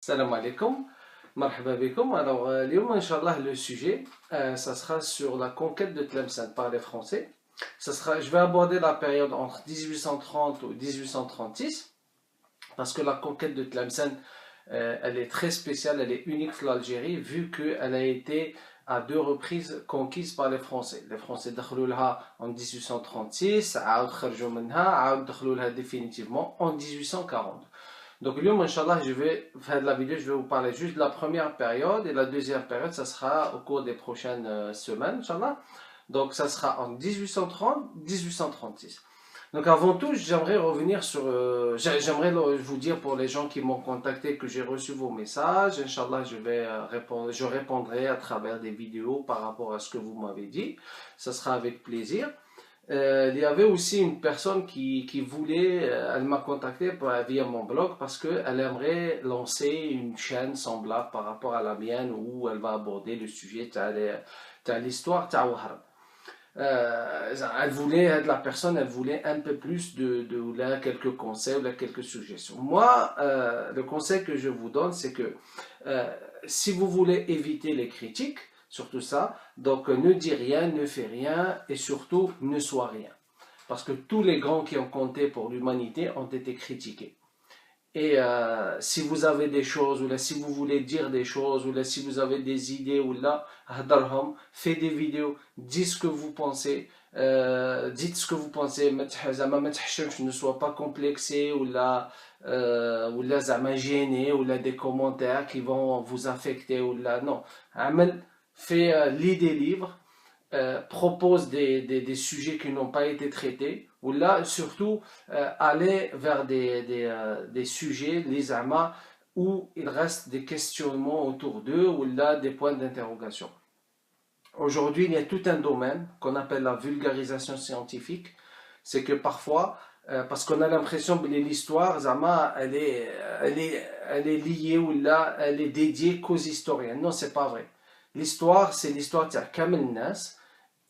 Salam alaikum, marhaba bikum. Alors, اليوم, Inch'Allah, le sujet, ça sera sur la conquête de Tlemcen par les Français. Je vais aborder la période entre 1830 ou 1836, parce que la conquête de Tlemcen, elle est très spéciale, elle est unique pour l'Algérie, vu qu'elle a été à deux reprises conquise par les Français. Les Français دخلوا لها en 1836, عاود خرجوا منها, عاود دخلوا لها définitivement en 1840. Donc, Inch'Allah, je vais faire de la vidéo, je vais vous parler juste de la première période et la deuxième période, ça sera au cours des prochaines semaines, Inch'Allah. Donc, ça sera en 1830-1836. Donc, avant tout, j'aimerais revenir sur. J'aimerais vous dire pour les gens qui m'ont contacté que j'ai reçu vos messages. Inch'Allah, je répondrai à travers des vidéos par rapport à ce que vous m'avez dit. Ça sera avec plaisir. Il y avait aussi une personne qui voulait, elle m'a contacté via mon blog parce qu'elle aimerait lancer une chaîne semblable par rapport à la mienne où elle va aborder le sujet de l'histoire de Wahran. Elle voulait un peu plus de quelques conseils ou quelques suggestions. Moi, le conseil que je vous donne, c'est que si vous voulez éviter les critiques, surtout ça, donc ne dis rien, ne fais rien et surtout ne sois rien. Parce que tous les grands qui ont compté pour l'humanité ont été critiqués. Et si vous avez des choses, ou là, si vous voulez dire des choses, ou là, si vous avez des idées, ou là, faites des vidéos, dites ce que vous pensez, ne sois pas complexé, ou là, gêné, ou là, des commentaires qui vont vous affecter, ou là, non. Lis des livres, propose des sujets qui n'ont pas été traités, ou là, surtout, aller vers des sujets, les amas, où il reste des questionnements autour d'eux, ou là, des points d'interrogation. Aujourd'hui, il y a tout un domaine qu'on appelle la vulgarisation scientifique. C'est que parfois, parce qu'on a l'impression que l'histoire, Zama, elle est liée, ou là, elle est dédiée qu'aux historiens. Non, c'est pas vrai. L'histoire, c'est l'histoire de Kamel Nas,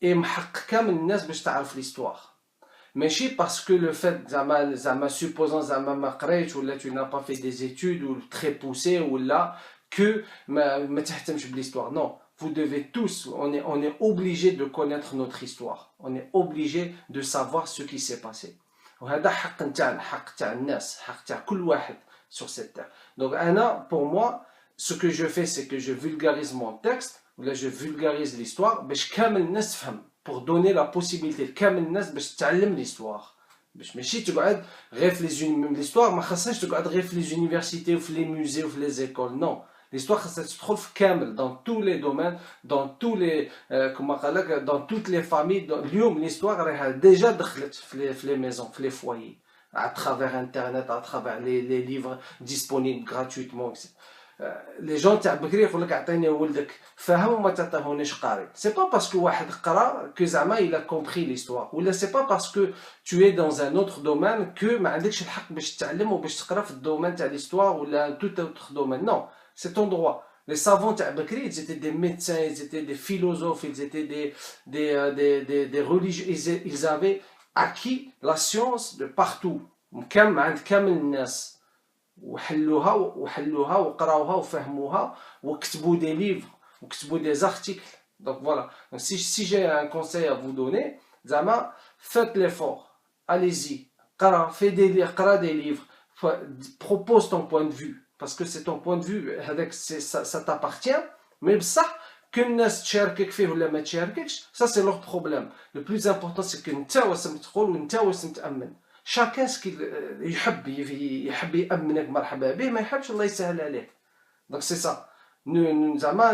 et محققة من الناس باش تعرف l'histoire. ماشي parce que le fait زعما supposant زعما ما قريتش ولا tu n'as pas fait des études ou très poussées ou là que ما تهتمش بالhistoire. Non, vous devez tous, on est obligé de connaître notre histoire. On est obligé de savoir ce qui s'est passé. وهذا حق نتاعنا, حق تاع الناس, حق تاع كل واحد sur cette terre. Donc pour moi, ce que je fais, c'est que je vulgarise mon texte. Là, je vulgarise l'histoire pour donner la possibilité de l'histoire. ماشي تقعد غير في l'histoire ما خاصهاش تقعد غير في les universités ou les musées ou les écoles. Non, l'histoire خاصها تدخل في كامل dans tous les domaines, dans tous les dans toutes les familles. اليوم l'histoire راها déjà دخلت في les maisons, في les foyers, à travers internet, à travers les livres disponibles gratuitement, etc. Les gens تاع بكري يقول لك اعطيني ولدك فاهم وما تعطيهونيش قاري. C'est pas parce que واحد قرا que زعما il a compris l'histoire. Ou là c'est pas parce que tu es dans un autre domaine que ما عندكش الحق باش تتعلم وباش تقرا في الدومين تاع l'histoire ولا tout autre domaine. Non, c'est ton droit. Les savants تاع بكري, ils étaient des médecins, ils étaient des philosophes, ils étaient des religieux, ils avaient acquis la science de partout. عند كامل الناس وحلوها وقراوها وفهموها وكتبوا des livres وكتبوا des articles. Donc voilà. Donc si j'ai un conseil à vous donner, zama, faites l'effort, allez-y, قرا des livres, propose ton point de vue parce que c'est ton point de vue, ça t'appartient. Mais ça que الناس تشاركك فيه ولا ما تشارككش, ça c'est leur problème. Le plus important c'est que انت واسم تدخل وانت واسم تأمن. Chacun ce qu'il يحب يأمنك مرحبا به, ما يحبش الله يسهل عليه. Donc c'est ça. زعما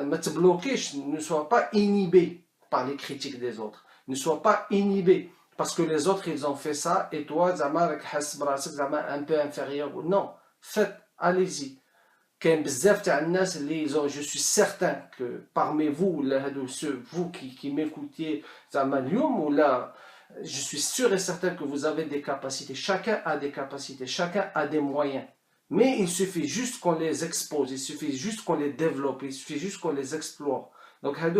ما تبلوكيش, ne sois pas inhibé par les critiques des autres. Ne sois pas inhibé parce que les autres ils ont fait ça et toi زعما راك حاسس براسك زعما un peu inférieur. Non, faites, allez-y. كاين بزاف تاع الناس اللي je suis certain que parmi vous ولا هادو vous qui m'écoutiez زعما اليوم ولا je suis sûr et certain que vous avez des capacités. Chacun a des capacités, chacun a des moyens. Mais il suffit juste qu'on les expose, il suffit juste qu'on les développe, il suffit juste qu'on les explore. Donc, il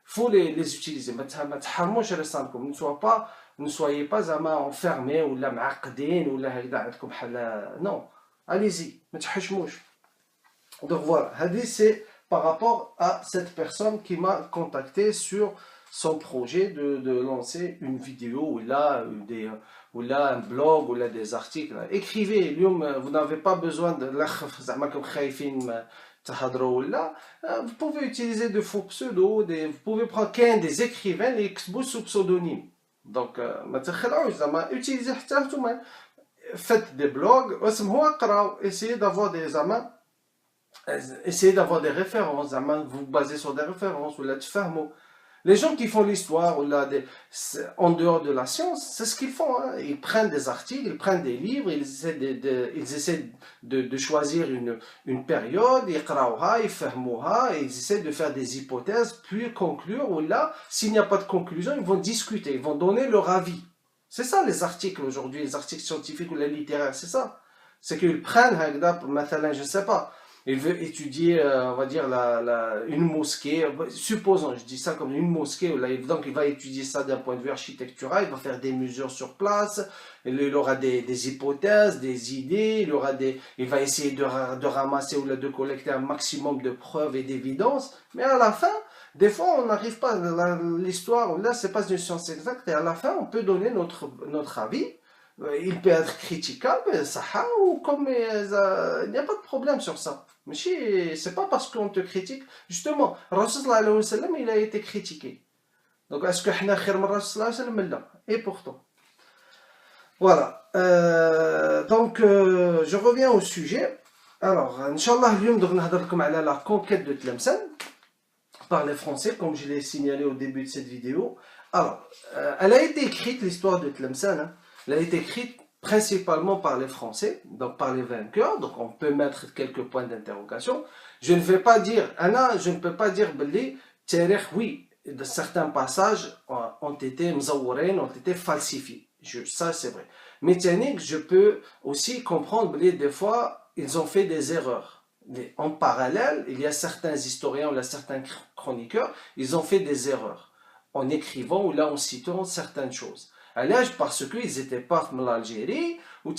faut les utiliser. Ne soyez pas enfermés ou معقدين ou non. allez-y, ما تحشموش. Donc voilà, hadith c'est par rapport à cette personne qui m'a contacté sur son projet de lancer une vidéo ou là un blog ou là des articles. Écrivez, vous n'avez pas besoin de vous pouvez utiliser de faux pseudos, vous pouvez prendre des écrivains et écrire sous pseudonyme. Donc, utilisez faites des blogs, essayez d'avoir des références, vous basez sur des références, ou là, les gens qui font l'histoire, ou là, en dehors de la science, c'est ce qu'ils font. Hein. Ils prennent des articles, ils prennent des livres, ils essaient de choisir une période, ils essaient de faire des hypothèses, puis conclure, ou là, s'il n'y a pas de conclusion, ils vont discuter, ils vont donner leur avis. C'est ça les articles aujourd'hui, les articles scientifiques ou les littéraires, c'est ça. C'est qu'ils prennent, je ne sais pas, il veut étudier, on va dire, une mosquée, supposons, je dis ça comme une mosquée, donc il va étudier ça d'un point de vue architectural, il va faire des mesures sur place, il aura des hypothèses, des idées, il va essayer de ramasser ou de collecter un maximum de preuves et d'évidences, mais à la fin, des fois on n'arrive pas, l'histoire, là c'est pas une science exacte, et à la fin on peut donner notre avis. Il peut être critiquable, ça, ou comme il n'y a pas de problème sur ça. Mais c'est pas parce qu'on te critique. Justement, Rasul sallallahu alayhi wa sallam, il a été critiqué. Donc, est-ce que nous sommes meilleurs que Rasul sallallahu alayhi wa sallam? Et pourtant. Voilà. Donc, je reviens au sujet. Alors, Inch'Allah, nous allons parler de la conquête de Tlemcen par les Français, comme je l'ai signalé au début de cette vidéo. Alors, elle a été écrite, l'histoire de Tlemcen, hein. Elle a été écrite principalement par les Français, donc par les vainqueurs, donc on peut mettre quelques points d'interrogation. Je ne vais pas dire, je ne peux pas dire, oui, certains passages ont été ont été falsifiés, ça c'est vrai. Mais je peux aussi comprendre, des fois, ils ont fait des erreurs. En parallèle, il y a certains historiens, ou certains chroniqueurs, ils ont fait des erreurs en écrivant ou là en citant certaines choses. Parce qu'ils n'étaient pas dans l'Algérie, ou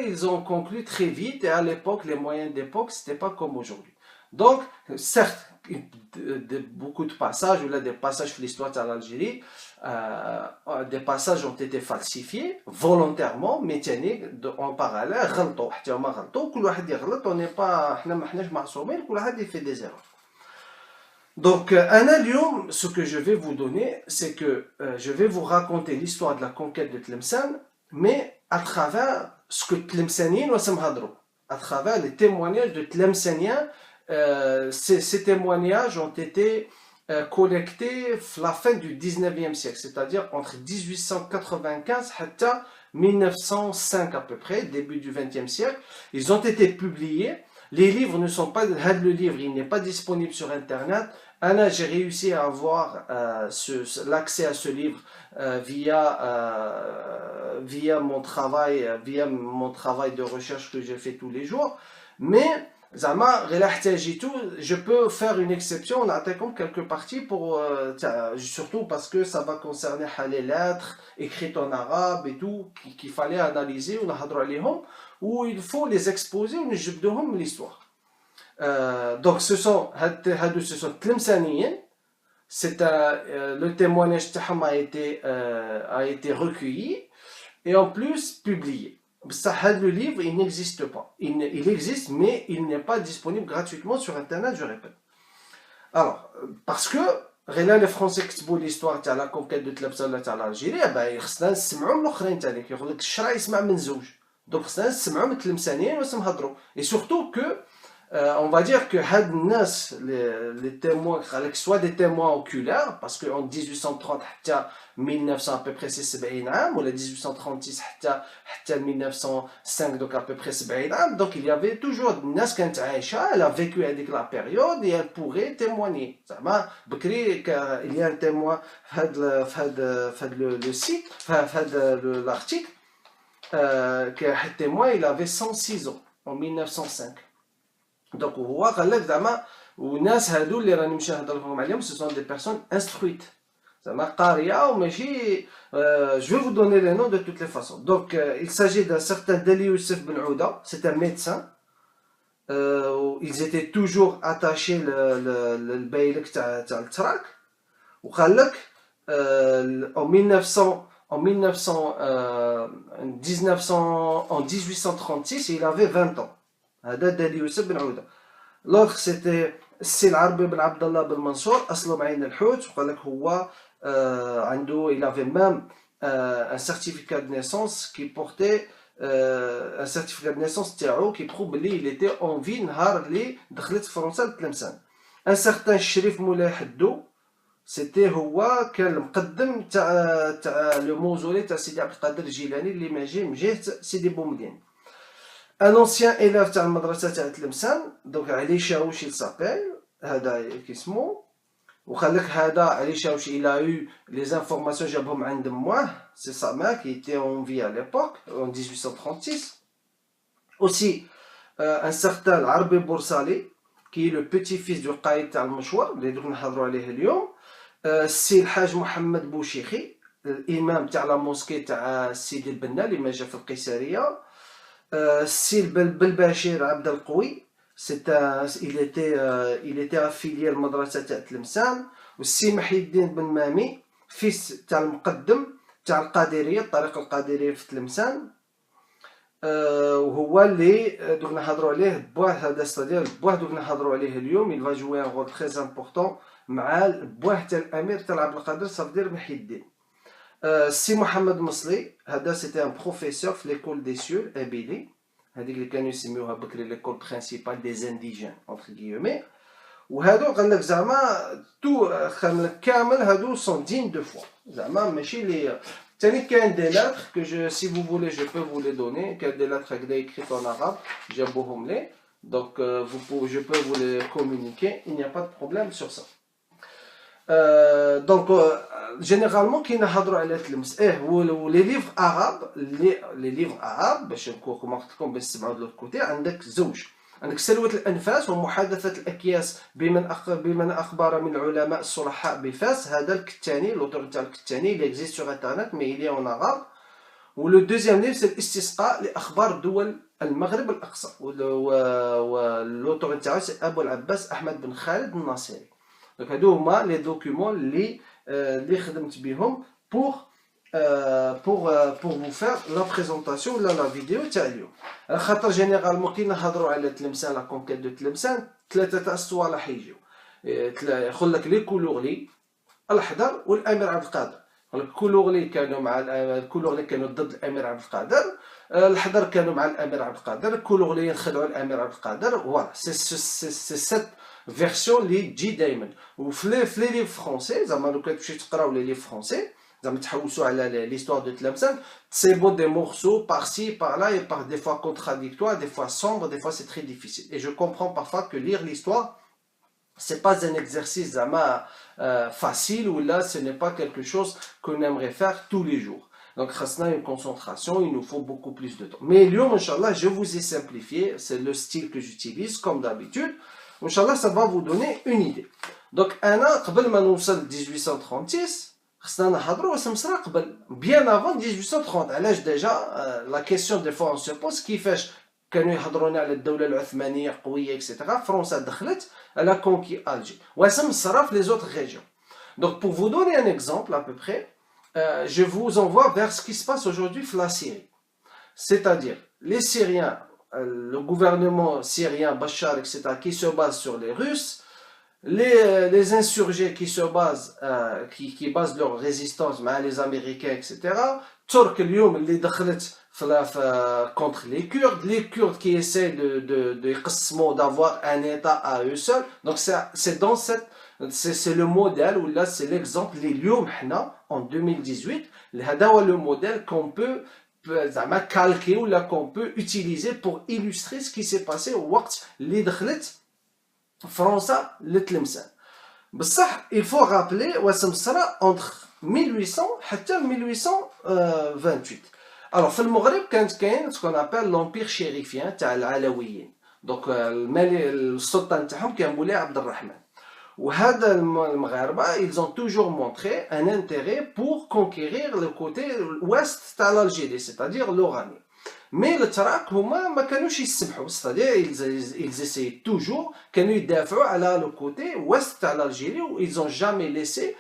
ils ont conclu très vite, et à l'époque, les moyens d'époque, ce n'était pas comme aujourd'hui. Donc, certes, beaucoup de passages, ou là des passages de l'histoire de l'Algérie, des passages ont été falsifiés volontairement, mais en parallèle, on n'est pas, il fait des erreurs. Donc, ce que je vais vous donner, c'est que je vais vous raconter l'histoire de la conquête de Tlemcen, mais à travers ce que Tlemcenien nous sommes à travers les témoignages de Tlemceniens. Ces témoignages ont été collectés à la fin du 19e siècle, c'est-à-dire entre 1895 et 1905 à peu près, début du 20e siècle. Ils ont été publiés. Les livres ne sont pas, le livre il n'est pas disponible sur internet. J'ai réussi à avoir l'accès à ce livre via mon travail de recherche que j'ai fait tous les jours. Mais je peux faire une exception, on a comme quelques parties surtout parce que ça va concerner les lettres écrites en arabe et tout, qu'il fallait analyser, où il faut les exposer, ou l'histoire. Donc ce sont Tlemceniens, le témoignage a été recueilli et en plus publié. Le livre, il n'existe pas. Il existe, mais il n'est pas disponible gratuitement sur Internet, je répète. Alors, parce que les Français qui écrivent l'histoire de la conquête de Tlemcen de l'Algérie, ils donc et surtout que on va dire que les témoins, soit des témoins oculaires, parce qu'en 1830 à 1900 à peu près c'est 70 ans, ou 1836 à 1905, donc à peu près 70 ans, donc il y avait toujours Nas Kant Aïcha, elle a vécu avec la période et elle pourrait témoigner. Il y a un témoin le site, l'article, que témoin il avait 106 ans en 1905. Donc, ce sont des personnes instruites. زعما قاريه وماشي. Je vais vous donner les noms de toutes les façons. Donc il s'agit d'un certain Dali Youssef Ben Ouda, c'est un médecin. Ils étaient toujours attachés le Beylik تاع التراك. وقال لك en 1900 en 1900 en 1836 il avait 20 ans. هذا دالي يوسف بن عودة. L'autre c'était السي العربي بن عبد الله بن منصور اصله معين الحوت. وقال لك هو عنده il avait même un certificat de naissance qui portait un certificat de naissance تاعو qui prouve بلي il était en vie نهار اللي دخلت فرنسا لتلمسان. un certain شريف مولاي حدو سيتي هو كان المقدم تاع لو موزولي تاع سيدي عبد القادر الجيلاني اللي ماجي من جهه سيدي بومدين. ان اونسيان ايلاف تاع المدرسه تاع تلمسان دونك علي شاوشي سابيل هذا كيسمو. وقال لك هذا علي شاوشي الى يو لي زانفورماسيون جابهم عند مواه سي سا ما كي ايتي اون في ا ليبوك en 1836. aussi un certain العربي بورصالي كي لو بيتي فيس دو قايد تاع المشوار اللي دوك نحضروا عليه اليوم. السي الحاج محمد بوشيخي الامام تاع لا موسكي تاع سيدي البنا اللي ما جا في القيساريه. السي بالبشير عبد القوي il était affilié للمدرسه تاع تلمسان. والسي محي الدين بن مامي فيس تاع المقدم تاع القادريه الطريقه القادريه في تلمسان. وهو اللي دوك نهضروا عليه بواه هذا ستادير بواه دوك نهضروا عليه اليوم. il va jouer un rôle très important مع بواه تاع الامير تاع عبد القادر صفدير محي الدين. السي محمد مصلي هذا سيتي ان بروفيسور في ليكول دي سيور ابيلي هذيك اللي كانوا يسميوها بكري ليكول برينسيبال دي زانديجين اونتر غيومي. وهادو قال لك زعما تو خام لك كامل هادو سون دين دو فوا زعما ماشي لي. ثاني كاين دي لاتر كو جو سي فو فولي جو بو فو لي دوني. كاين دي لاتر هكذا ايكريت اون عرب جابوهم لي دونك جو بو فو لي كومونيكي il n'y a pas de problème sur ça. دونك جينيرالمون كي نهضروا على تلمس ولي ليفر عرب لي ليفر عرب باش نكون كما قلت لكم باش تسمعوا دو كوتي عندك زوج. عندك سلوة الأنفاس ومحادثة الأكياس بمن أخبر من العلماء الصلحاء بفاس. هذا الكتاني لوتور تاع الكتاني اللي اكزيست سور انترنت مي إلي اون عرب. ولو دوزيام ليف سي الاستسقاء لأخبار دول المغرب الأقصى ولوتور تاعو سي أبو العباس أحمد بن خالد الناصري. دونك هادو هما لي دوكيومون اللي خدمت بهم pour vous faire la présentation ولا لا فيديو تاع اليوم. خاطر جينيرالمون كي نهضروا على تلمسان لا كونكيت دو تلمسان ثلاثه تاع الصوالح يجيو. يقول لك لي كولورلي الاحضر والامير عبد القادر. الكولورلي كانوا مع الكولورلي كانوا ضد الامير عبد القادر. الحضر كانوا مع الامير عبد القادر. الكولورلي خدعوا الامير عبد القادر. فوالا سي سيت فيرسيون اللي تجي دائما. وفي لي ليف فرونسي زعما لو كان تمشي تقراو لي ليف فرونسي زعما تحوسوا على l'histoire de Tlemcen, c'est beau des morceaux par-ci, par-là, et par des fois contradictoires, des fois sombres, des fois c'est très difficile. Et je comprends parfois que lire l'histoire, c'est pas un exercice zama facile, ou là ce n'est pas quelque chose qu'on aimerait faire tous les jours. Donc khasna une concentration, il nous faut beaucoup plus de temps. Mais Lyon, Inch'Allah, je vous ai simplifié, c'est le style que j'utilise comme d'habitude. Inch'Allah, ça va vous donner une idée. Donc un an, قبل ما نوصل 1836, خصنا نهضروا سمسرة قبل bien avant 1830. علاش ديجا لا كيسيون دي فوا on se pose كيفاش كانوا يهضرون على الدولة العثمانية قوية اكسيتيرا. فرنسا دخلت على كونكي الجي وسمسرة في لي زوتر ريجيون. Donc pour vous donner un exemple à peu près, je vous envoie vers ce qui se passe aujourd'hui dans la Syrie. C'est-à-dire les Syriens, le gouvernement syrien Bachar etc. qui se base sur les Russes. Les insurgés qui se basent qui basent leur résistance avec les Américains etc. Turc اليوم اللي دخلت contre les Kurdes qui essaient de يقسموا d'avoir un état à eux seuls. Donc c'est dans cette c'est le modèle ou là c'est l'exemple اللي اليوم حنا en 2018 هذا هو le modèle qu'on peut زعما calquer ou là qu'on peut utiliser pour illustrer ce qui s'est passé وقت اللي دخلت فرنسا لتلمسان. بصح il faut rappeler وسمسرة entre 1800 حتى 1828. alors في المغرب كانت كاين ce qu'on appelle l'empire chérifien تاع العلويين. donc السلطان تاعهم كان مولاي عبد الرحمن. وهذا المغاربه ils ont toujours montré un intérêt pour conquérir le côté ouest تاع l'Algérie, c'est-à-dire l'Oranie. Mais le Trak هما ما كانوش يسمحوا, c'est-à-dire ils essayaient toujours كانوا يدافعوا على le côté ouest تاع l'Algérie, و ils ont jamais laissé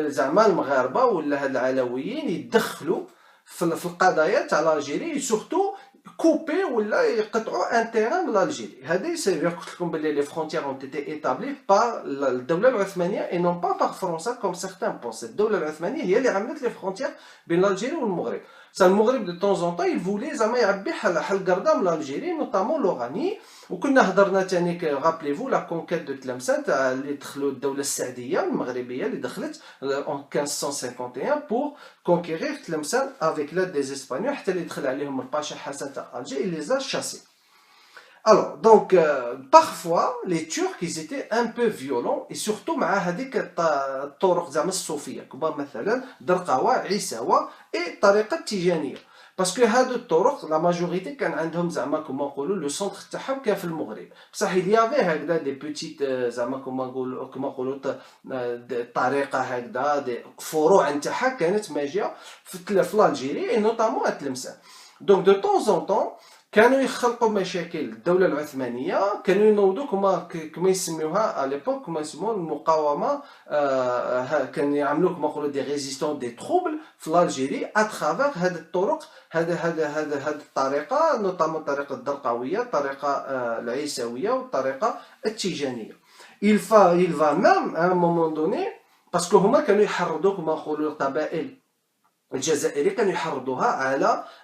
زعما المغاربه ولا هاد العلويين يدخلوا في القضايا تاع l'Algérie, et surtout couper ولا يقطعوا un terrain de l'Algérie. هذه سي قلت لكم باللي les frontières ont été établies par الدولة العثمانية et non pas par فرنسا comme certains pensent. الدولة العثمانية هي اللي عملت les frontières بين l'Algérie والمغرب. Ça, le Maghreb de temps en temps il voulait زعما يعبي حل قردة من l'Algérie, notamment l'Oranie. وكنا هضرنا تاني rappelez-vous la conquête de Tlemcen اللي دخلوا الدولة السعدية المغربية اللي دخلت en 1551 pour conquérir Tlemcen avec l'aide des Espagnols, حتى اللي دخل عليهم الباشا حسن تاع Alger, il les a chassés. Alors, donc, parfois, les Turcs, ils étaient un peu violents, et surtout مع هذيك الطرق زعما الصوفية, كما مثلا درقاوة, عيساوة, et طريقة تيجانية. باسكو هادو الطرق لا ماجوريتي كان عندهم زعما كما نقولوا لو سونتر تاعهم كان في المغرب, بصح اليافي هكذا دي بوتيت زعما كما نقولوا طريقه هكذا دي فروع نتاعها كانت ماجيه في الجيري, اي نوتامون تلمسان. دونك دو طون زون طون كانوا يخلقوا مشاكل الدوله العثمانيه, كانوا ينوضوا كما يسميوها اليبوك, كما يسموها المقاومه, كانوا يعملوا كما نقولوا دي ريزيستون دي تروبل في الجيري اترافير هذه الطرق, هذه الطريقه, نوطامون الطريقه الدرقاويه, الطريقه العيساويه والطريقه التيجانيه. il va même à un moment donné, باسكو هما كانوا يحرضوا كما نقولوا القبائل الجزائري كانوا يحرضوها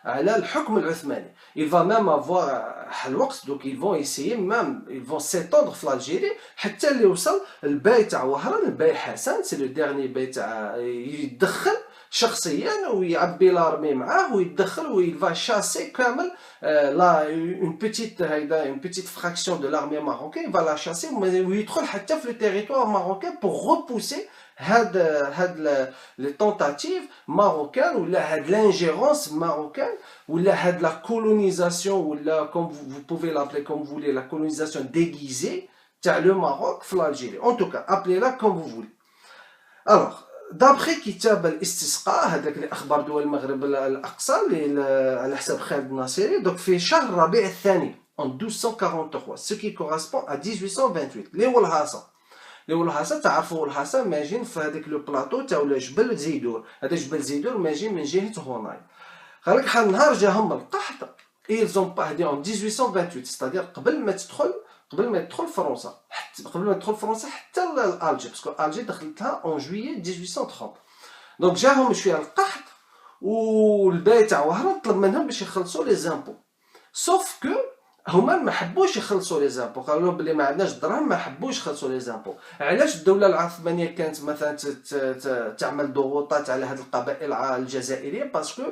على الحكم العثماني. il va même avoir الوقت دوك ils vont essayer même ils vont s'étendre في الجيري حتى اللي وصل الباي تاع وهران, الباي حسن سي لو ديرني باي تاع يدخل شخصيا ويعبي لارمي معاه ويدخل ويل فا شاسي كامل لا اون بيتيت هكذا اون بيتيت فراكسيون دو لارمي ماروكان فا لا شاسي ويدخل حتى في لو تيريتوار ماروكان بور ريبوسي هاد لي طونتاتيف ماروكان ولا هاد لانجيرونس ماروكان ولا هاد لا كولونيزاسيون ولا كوم vous pouvez l'appeler comme vous voulez, la colonisation déguisée تاع لو ماروك في الجيري. en tout cas appelez-la comme vous voulez. alors دابخي كتاب الاستسقاء هذاك اللي اخبار دول المغرب الاقصى اللي على حساب خالد الناصري, donc في شهر ربيع الثاني en 1243, ce qui correspond à 1828, اللي هو الهاسا. تعرفوا الهاسا ماجين في هذاك لو بلاطو تاع جبل زيدور, هذا جبل زيدور ماجين من جهه هوناي. قالك شحال نهار جاهم القحط, ils ont pas هذه en 1828, c'est-à-dire قبل ما تدخل فرنسا, حتى الجي, باسكو الجي دخلتها en juillet 1830. دونك جاهم شويه القحط والباي تاع وهران طلب منهم باش يخلصوا لي زامبو, سوف كو هما ما حبوش يخلصوا لي زامبو, قالوا بلي ما عندناش دراهم, ما حبوش يخلصوا لي زامبو. علاش الدوله العثمانيه كانت مثلا تعمل ضغوطات على هذه القبائل الجزائريه؟ باسكو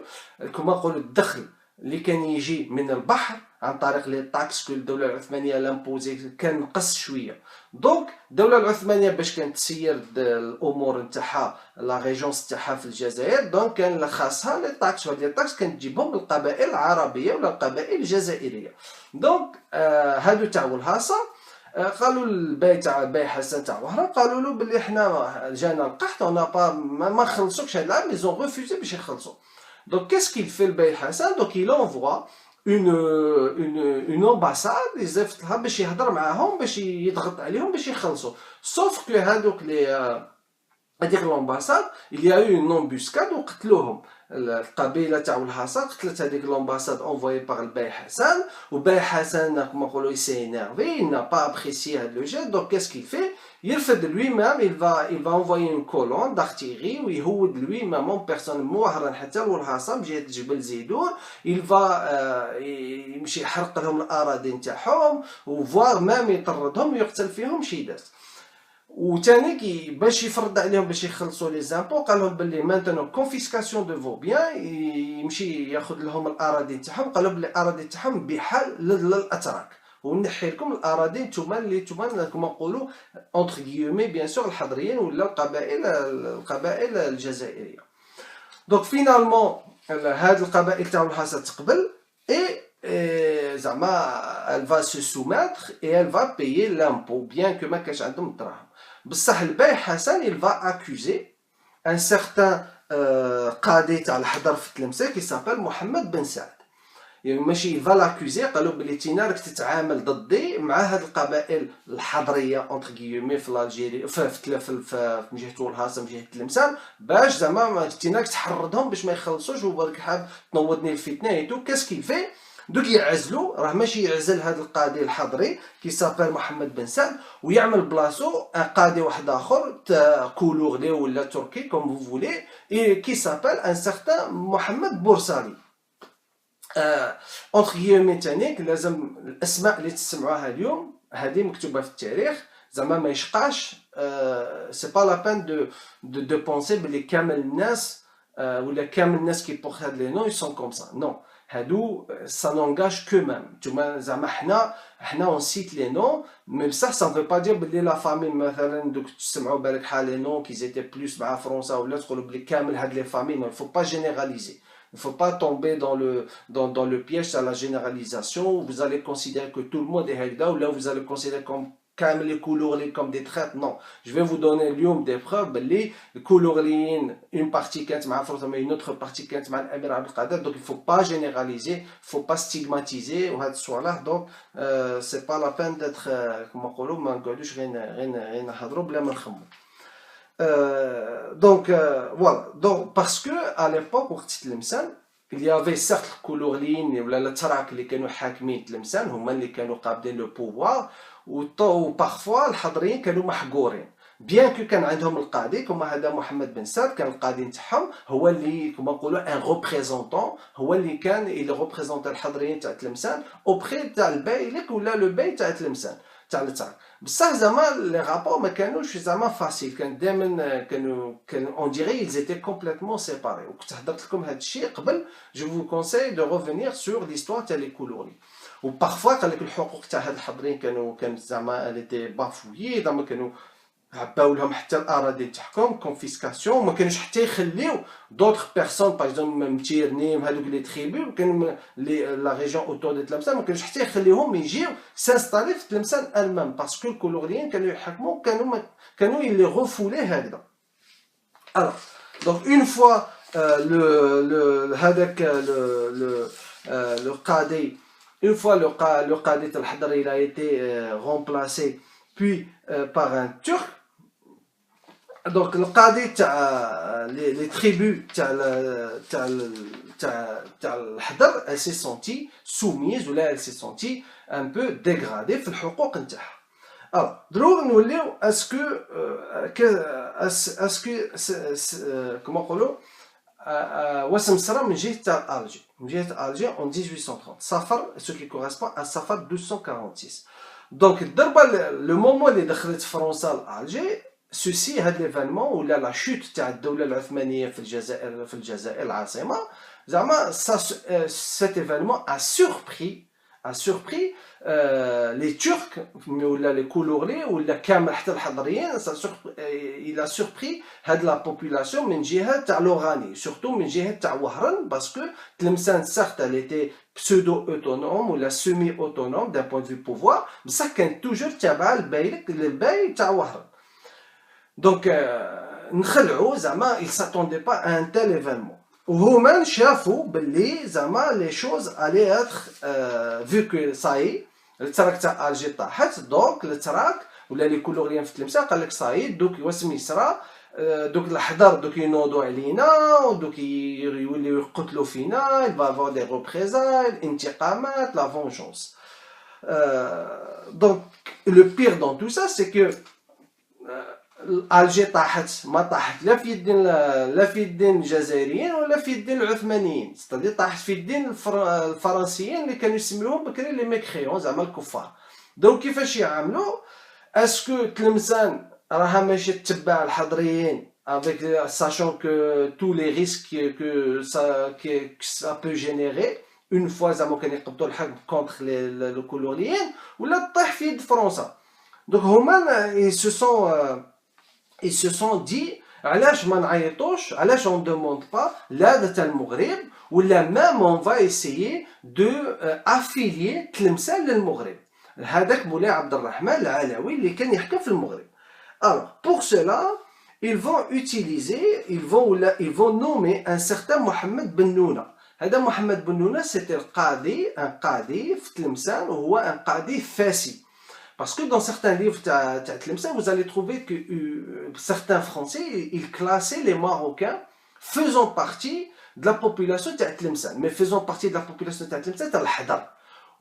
كما نقولوا الدخل اللي كان يجي من البحر عن طريق لي طاكس كل الدوله العثمانيه لامبوزي كان نقص شويه. دونك الدوله العثمانيه باش كانت تسير الامور نتاعها لا ريجونس تاعها في الجزائر, دونك كان خاصها لي طاكس, وهاد لي طاكس كانت تجيبهم من القبائل العربيه ولا القبائل الجزائريه. دونك هادو تاع الهاصه قالوا الباي تاع باي حسن تاع وهران, قالوا له بلي حنا جانا القحط ما نخلصوكش هاد العام, لي زون ريفوزي باش يخلصوا. دونك كيس كيل في الباي حسن, دونك il envoie une ambassade يزفتها باش يهضر معاهم باش يضغط عليهم باش يخلصوا. سوف كو هادوك لي هذيك لامباساد il y a eu une embuscade وقتلوهم. القبيله تاع الهاصا قتلت هذيك لامباساد انفوي باغ الباي حسن, وباي حسن كما نقولوا سي انيرفي, il n'a pas apprécié هاد لو جيست. دونك qu'est-ce qu'il fait, يرفد lui même, il va envoyer une colonne d'artillerie ويهود lui même en personne موهرا حتى للهاصا بجهه جبل زيدور. il va يمشي يحرق لهم الاراضي نتاعهم وفوار مام يطردهم ويقتل فيهم شي داس. وثاني باش يفرض عليهم باش يخلصوا لي زامبو, قال لهم بلي مانتونو كونفيسكاسيون دو فو بيان, يمشي ياخذ لهم الاراضي تاعهم, قال لهم بلي الاراضي تاعهم بحال للاتراك, ونحي لكم الاراضي نتوما اللي نتوما كما نقولوا اونتر غيومي بيان سور الحضريين ولا القبائل الجزائريه. دونك فينالمون هاد القبائل تاع الهاصا تقبل, اي زعما elle va se soumettre et elle va payer l'impôt bien que ما كانش عندهم الدراهم. بصح الباي حسن il va accuser un certain قاضي تاع الحضر في تلمسان qui s'appelle محمد بن سعد. يعني ماشي va l'accuser قالوا بلي تينا راك تتعامل ضدي مع هاد القبائل الحضريه اونتر كيومي في الجيري في جهه ولهاصه من جهه تلمسان باش زعما تينا تحرضهم باش ما يخلصوش وبرك حاب تنوضني الفتنه ايتو كاسكي في دوك يعزلوا راه ماشي يعزل هذا القاضي الحضري كي سابيل محمد بن سعد ويعمل بلاصو قاضي واحد اخر كولوغلي ولا تركي كوم فو فولي كي سابيل ان سارتان محمد بورصالي. اونتر كيومي تانيك لازم الاسماء اللي تسمعوها اليوم هذه مكتوبه في التاريخ زعما ما يشقاش سي با لا بين دو بونسي بلي كامل الناس ولا كامل الناس كي بوغ هاد لي نو يسون كوم سا نو هادو سا نونغاج كو ميم نتوما زعما حنا اون سيت لي نو مي بصح سا فو با دير بلي لا فامي مثلا دوك تسمعوا بالك حال لي نو كي زيتي بلوس مع فرنسا ولا تقولوا بلي كامل هاد لي فامي نو فو با جينيراليزي. Il ne faut pas tomber dans le piège à la généralisation où vous allez considérer que tout le monde est Hekda ou là vous allez considérer comme les couleurs comme des traites. Non, je vais vous donner des preuves. Les couleurs, une partie qui est mais une autre partie qui est Amir Abdelkader. Donc il ne faut pas généraliser, il ne faut pas stigmatiser. Donc c'est pas la peine d'être comme on donc voilà, donc parce que à l'époque وقت تلمسان il y avait certes الكولوريين ولا التراك اللي كانوا حاكمين تلمسان هما اللي كانوا قابلين لو بوفوار و بارفوا الحضريين كانوا محقورين بيان كو كان عندهم القاضي كما هذا محمد بن سعد كان القاضي نتاعهم هو اللي كما نقولوا ان ريبريزونطون هو اللي كان اللي ريبريزونطي الحضريين تاع تلمسان اوبري تاع البايلك ولا لو باي تاع تلمسان تاع التراك. بصح زعما لي رابور ما كانوش زعما فاسيل كان دائما كانوا اون ديري ils étaient complètement séparés وكنت هضرت لكم هذا الشيء قبل. جو فو كونساي دو ريفونير سور ليستوار تاع لي كولوري وبارفوا قال لك الحقوق تاع هاد الحضرين كانت زعما اليتي بافويي زعما كانوا عباو لهم حتى الاراضي تاعهم كونفيسكاسيون ما كانوش حتى يخليو دوطخ بيرسون باغ اكزومبل متيرنيم هذوك لي تريبو كان لا ريجيون اوتور دو تلمسان ما كانوش حتى يخليوهم يجيو سانستالي في تلمسان المام باسكو الكولوريين كانوا يحكموا كانوا يلي غوفولي هكذا. الوغ دونك اون فوا هذاك لو قاضي une fois le قاضي تاع الحضر il a été remplacé puis par un turc. Donc le qadi تاع les tribus تاع الحضر elle s'est sentie soumise ou là elle s'est sentie un peu dégradée في الحقوق نتاعها. alors دروك نوليو اسكو كما نقولوا وسم صرا من جهه تاع الجي من جهه الجي en 1830 صفر ce qui correspond à صفر 1246. دونك الضربه لو مومون اللي دخلت فرنسا لالجي سوسي هاد ليفينمون ولا لا شوت تاع الدوله العثمانيه في الجزائر العاصمه زعما سيت ايفينمون ا سوربري لي تورك ولا لي كولورلي ولا كامل حتى الحضريين الى سوربري هاد لا بوبولاسيون من جهه تاع لوغاني سورتو من جهه تاع وهران باسكو تلمسان سارت ليتي pseudo autonome ou la semi autonome d'un point de vue pouvoir بصح كان توجور تابعه للباي تاع وهران. دونك نخلعوا زعما il s'attendait pas à un tel événement وهما شافوا باللي زعما لي شوز allait être vu que ça y التراك تاع الجي طاحت دونك التراك ولا لي كولوريين في تلمسان قال لك صاي دوك واسم يسرى دوك الحضر دوك ينوضوا علينا ودوك يوليو يقتلوا فينا il va avoir des représailles انتقامات la vengeance. Donc le pire dans tout ça c'est que الجي طاحت ما طاحت لا في يدين الجزائريين ولا في يدين العثمانيين ستادي طاحت في يدين الفرنسيين اللي كانوا يسميوهم بكري لي ميكريون زعما الكفار. دونك كيفاش يعاملوا اسكو تلمسان راها ماشي تتبع الحضريين avec sachant que tous les risques que ça peut générer une fois زعما كانوا يقبضوا الحكم contre les coloniens ولا طيح في يد فرنسا. donc هما ils se sont dit علاش ما نعيطوش علاش on demande pas l'aide تاع المغرب ولا même on va essayer de affilier تلمسان للمغرب. هذاك مولاي عبد الرحمن العلوي اللي كان يحكم في المغرب Alors, pour cela, ils vont nommer un certain Mohamed Ben Nouna. هذا محمد بن نونة c'était un qadi في تلمسان وهو un qadi fassi. Parce que dans certains livres de Tlemcen, vous allez trouver que certains Français, ils classaient les Marocains faisant partie de la population de Tlemcen. Mais faisant partie de la population de Tlemcen, c'est الحضر.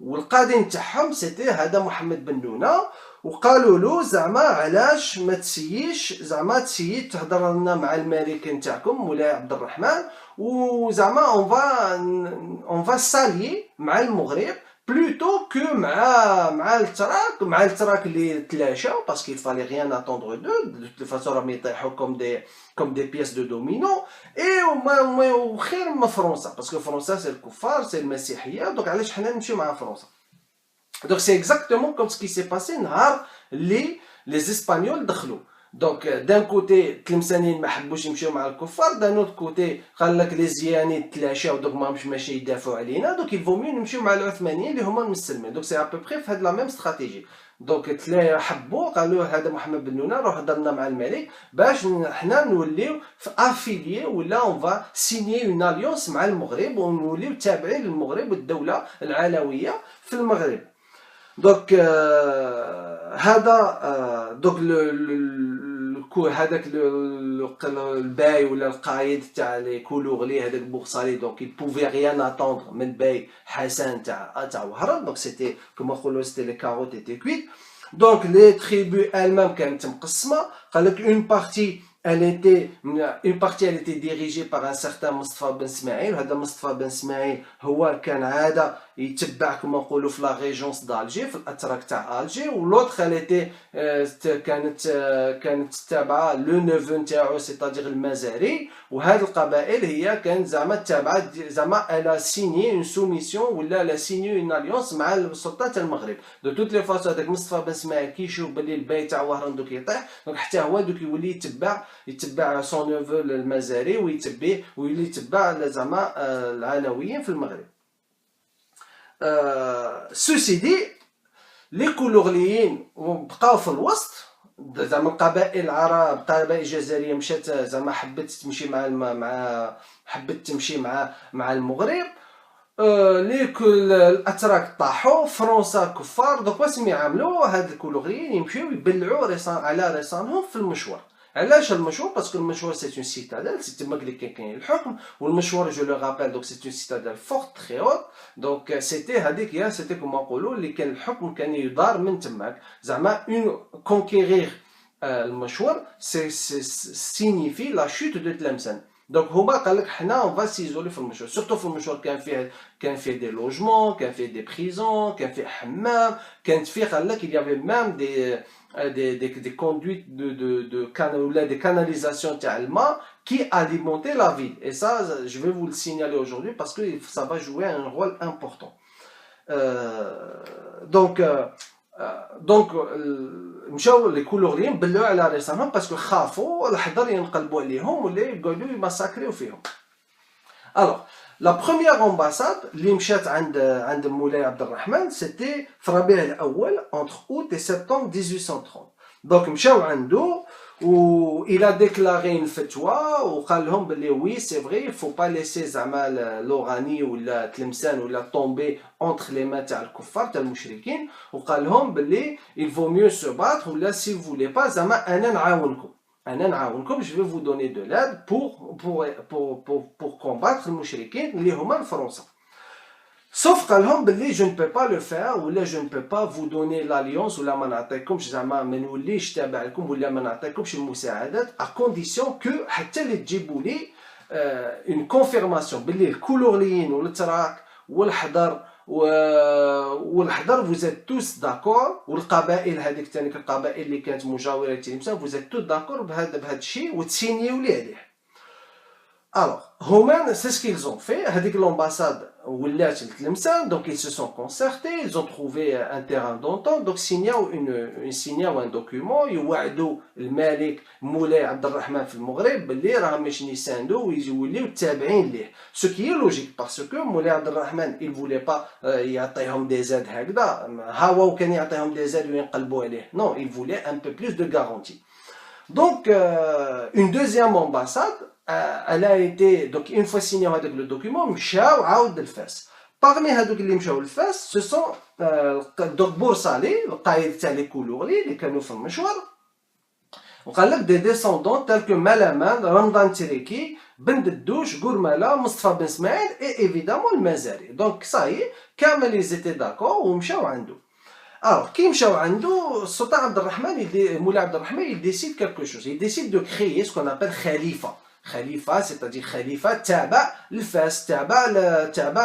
والقاضي نتاعهم سيتي هذا محمد بن نونة وقالوا له زعما علاش ما تسييش زعما تسيي تهضر لنا مع الملك نتاعكم مولاي عبد الرحمن وزعما اون فا سالي مع المغرب plutôt que مع التراك اللي تلاشاو parce qu'il fallait rien attendre d'eux de toute façon راهم يطيحوا comme des pièces de domino et وخير من فرنسا parce que فرنسا c'est الكفار c'est المسيحيه donc علاش حنا نمشيو مع فرنسا. Donc c'est exactement comme ce qui s'est passé نهار اللي les espagnols دخلوا. Donc d'un côté تلمسانيين ما حبوش يمشيو مع الكفار d'un autre côté قال لك لي زيانيت تلاشاو دوك ماشي يدافعوا علينا donc il vaut mieux نمشيو مع العثمانيين اللي هما المسلمين. Donc c'est à peu près في هاد لا ميم استراتيجي. Donc تلا حبوا قالوا هذا محمد بن نونة روح هضرنا مع الملك باش حنا نوليو في افيليي ولا اون فا سينيي اون اليونس مع المغرب ونوليو تابعين للمغرب والدوله العلويه في المغرب. Donc هذا donc هذاك الباي ولا القايد تاع لي كولوغلي هذاك بوغصالي donc il pouvait rien attendre من باي حسن تاع وهران donc c'était كما نقولوا c'était les carottes étaient cuites. Donc les tribus elles-mêmes كانت مقسمه قال لك une partie elle était dirigée par un certain Mustafa Ben Smaïl. هذا Mustafa Ben Smaïl هو كان عاده يتبع كما نقولوا في لا ريجونس d'Alger في الاتراك تاع الجي ولوطخ كانت تابعه لو نيفو نتاعو سيتادير المزاري وهاد القبائل هي كانت زعما تابعه زعما الا سيني اون سوميسيون ولا لا سيني اون اليونس مع السلطه تاع المغرب. دو توت لي فاصون هذاك مصطفى بن اسماعيل كي يشوف بلي الباي تاع وهران دوك يطيح دونك حتى هو دوك يولي يتبع سون نيفو المزاري ويولي يتبع زعما العلويين في المغرب. Ceci dit, les كولوغليين بقاو في الوسط زعما القبائل العرب القبائل الجزائريه مشات زعما حبت تمشي مع المغرب. الاتراك طاحوا فرنسا كفار دوك واش يعملوا هاد الكولوغليين يمشيو يبلعوا على رسانهم في المشوار. علاش المشوار باسكو المشوار سي اون سيتاديل سي تما اللي كاين الحكم والمشوار جو لو رابيل دونك سي اون سيتاديل فورت تري هوت دونك سيتي هذيك هي سيتي كما نقولوا اللي كان الحكم كان يدار من تماك زعما اون كونكيرير المشوار سي سينيفي لا شوت دو تلمسان. دونك هما قال لك حنا اون فا سيزولي في المشوار سورتو في المشوار كان فيه دي لوجمون كان فيه دي بريزون كان فيه حمام كانت فيه قال لك il y avait même des conduites des canalisations tellement qui alimentaient la ville. Et ça, je vais vous le signaler aujourd'hui parce que ça va jouer un rôle important. Donc مشاو لي كولوريين بلعوا على رسانهم باسكو خافوا الحضر ينقلبوا عليهم ولا يقعدوا يمساكريو فيهم. Alors la première ambassade اللي مشات عند مولاي عبد الرحمن c'était في ربيع الاول entre août et septembre 1830. donc مشاو عنده و il a déclaré une fatwa وقال لهم بلي oui c'est vrai il faut pas laisser زعما لوراني ولا تلمسان ولا tomber entre les mains تاع الكفار تاع المشركين وقال لهم بلي il vaut mieux se battre ولا si vous voulez pas زعما انا نعاونكم je vais vous donner de l'aide pour combattre المشركين اللي هما الفرنسا. sauf قال لهم بلي je ne peux pas le faire ولا je ne peux pas vous donner l'alliance ولا ما نعطيكمش زعما ما نوليش تابع لكم ولا ما نعطيكمش المساعدات à condition que حتى اللي تجيبوا لي une confirmation بلي الكولورليين والتراك والحضر والحضر vous êtes tous d'accord والقبائل هذيك ثاني القبائل اللي كانت مجاوره لتلمسان vous êtes tous d'accord بهذا الشيء وتسينيو لي عليه. Alors هما c'est ce qu'ils ont fait. هذيك l'ambassade ولات لتلمسان donc ils se sont concertés ils ont trouvé un terrain d'entente donc signaو un document يوعدوا الملك مولاي عبد الرحمن في المغرب باللي راهم ماشي يساندوا ويوليو تابعين ليه ce qui est logique parce que مولاي عبد الرحمن il voulait pas يعطيهم دي زاد هكذا هاو كان يعطيهم دي زاد وينقلبوا عليه non il voulait un peu plus de garantie. Donc, une deuxième ambassade, elle a été, donc une fois signé avec le document, مشاو عاود لفاس. Parmi هذوك اللي مشاو لفاس, ce sont donc بورصالي القايد تاع لي كولورلي اللي كانوا في المشوار. وقال لك دي ديسوندون تال كو ملمان رمضان تريكي بن ددوش قرمله مصطفى بن اسماعيل اي ايفيدامون المزاري. دونك صاي كامل لي زيتي داكور ومشاو عنده. Alors, qui مشاو عنده السلطان عبد الرحمن مولاي عبد الرحمن il décide quelque chose. Il décide de créer ce qu'on appelle khalifa. خليفه c'est-à-dire خليفه تابع لفاس تابع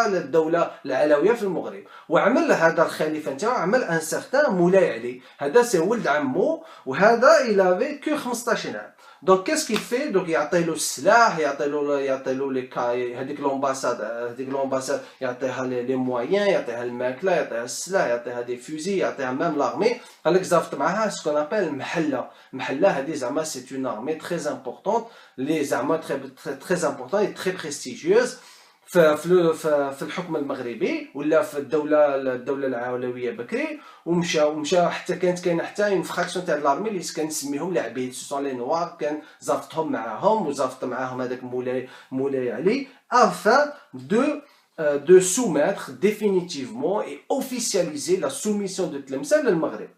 للدوله العلويه في المغرب. وعمل هذا الخليفه نتاعو عمل ان سارتان مولاي علي. هذا سي ولد عمو وهذا il avait que 15 عام. دونك qu'est-ce qu'il fait؟ دونك يعطيلو السلاح يعطيلو لي كاي هذيك لومباساد يعطيها لي مويان يعطيها الماكله يعطيها السلاح يعطيها دي فوزي يعطيها ميم لارمي. قال لك زافت معاها سكون ابل المحله هذه زعما سي اون ارمي تري امبورطونت لي زعما تري امبورطون اي تري بريستيجيوز في الحكم المغربي ولا في الدوله العلويه بكري. ومشى حتى كانت كاينه حتى اون فراكسيون تاع لارمي اللي كنسميهم العبيد سو سون لي نوار. كان زافتهم معاهم وزافت معاهم هذاك مولاي علي afin de soumettre définitivement et officialiser la soumission de Tlemcen للمغرب.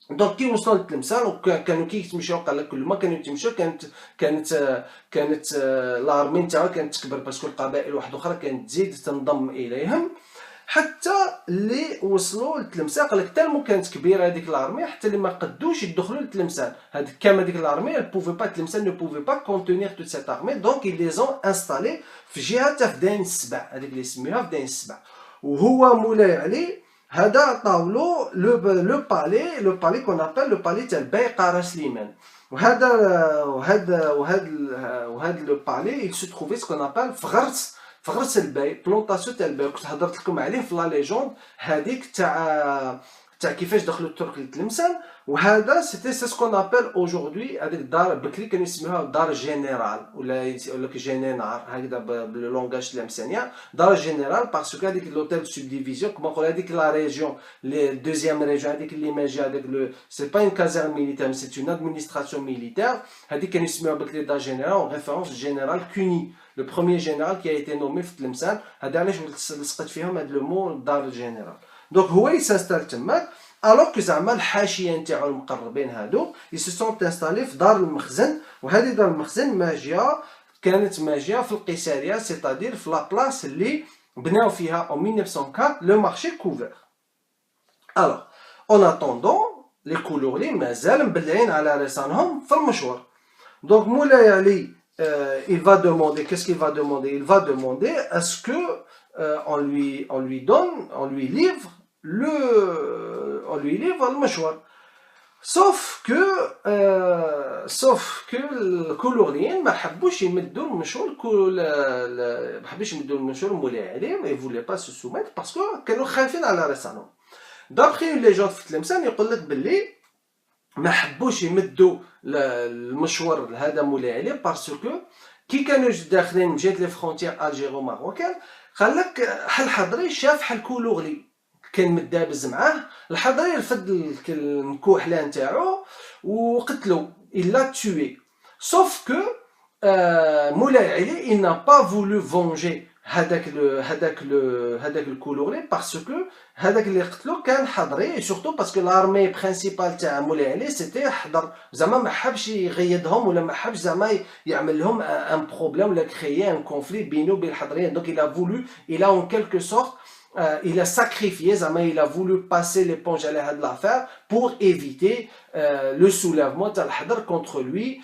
دونك كي وصلوا للتلمسان وكانوا كيتمشاو قال لك كل ما كانوا يتمشاو كانت لارمي نتاعو كانت تكبر باسكو القبائل واحده اخرى كانت تزيد تنضم اليهم حتى اللي وصلوا للتلمسان. قال لك تالمو كانت كبيره هذيك لارمي حتى اللي ما قدوش يدخلوا للتلمسان. هذيك كامل ديك لارمي elle pouvait pas تلمسان ne pouvait pas contenir toute cette armée. donc ils les ont installés في جهه تاع فداين السبع هذيك اللي يسميوها فداين السبع. وهو مولاي علي هذا عطاولو لو بالي كون ابل لو بالي تاع البايقاره سليمان. وهذا لو بالي il se trouvait ce qu'on appelle في غرس الباي بلونطاسيون تاع الباي. كنت هضرت لكم عليه في لا ليجوند هذيك تاع كيفاش دخلوا الترك لتلمسان. وهذا سيتي سي سكون ابل اوجوردي هذيك الدار بكري كانوا يسميوها دار جينيرال ولا يقول لك جينينار هكذا باللونغاج تلمسانيه دار جينيرال باسكو هذيك لوتيل سوب ديفيزيون كما نقول هذيك لا ريجيون لي دوزيام ريجيون هذيك اللي ماجي هذاك لو سي با اون كازيرن ميليتير سي اون ادمينستراسيون ميليتير. هذيك كانوا يسميوها بكري دار جينيرال اون ريفيرونس جينيرال كوني لو بروميير جينيرال كي ايتي نومي في تلمسان. هذا علاش لصقت فيهم هذا لو مو دار جينيرال. دونك هو يسانستال تماك الوغ كو زعما الحاشيه نتاعو المقربين هادو يسو سون انستالي في دار المخزن. وهذه دار المخزن كانت ماجيه في القيساريه سيتادير في لا بلاص اللي بناو فيها اون 1904 لو مارشي كوفر. الوغ اون اتوندون لي كولورلي مازال مبلعين على رسانهم في المشوار. دونك مولاي علي il va demander qu'est-ce qu'il va demander? Il va demander à ce que on lui livre le mâchoire. sauf que الكولوريين ما حبوش يمدوا المشوار ما حبوش يمدوا المشوار مولاي علي ما voulaient pas se soumettre parce que كانوا خايفين على رسالهم. d'après les gens في تلمسان يقول لك باللي ما حبوش يمدوا المشوار هذا مولاي علي باسكو كي كانوا داخلين من جهه لي فرونتيير الجيرو ماروكان قال لك الحضري شاف حال كولورلي كان مدابز معاه. الحضري رفد المكوحله نتاعو وقتلو الا توي. sauf que مولاي علي il n'a pas voulu venger هذاك الكولوري باسكو هذاك اللي قتلو كان حضري سورتو باسكو لارمي برينسيبال تاع مولاي علي سيتي حضر زعما ما حبش يغيدهم ولا ما حبش زعما يعمل لهم ان بروبليم ولا كريي ان كونفلي بينه وبين الحضريين. دونك il a en quelque sorte il a sacrifié, il a voulu passer l'éponge à de l'affaire pour éviter le soulèvement de l'Hadr contre lui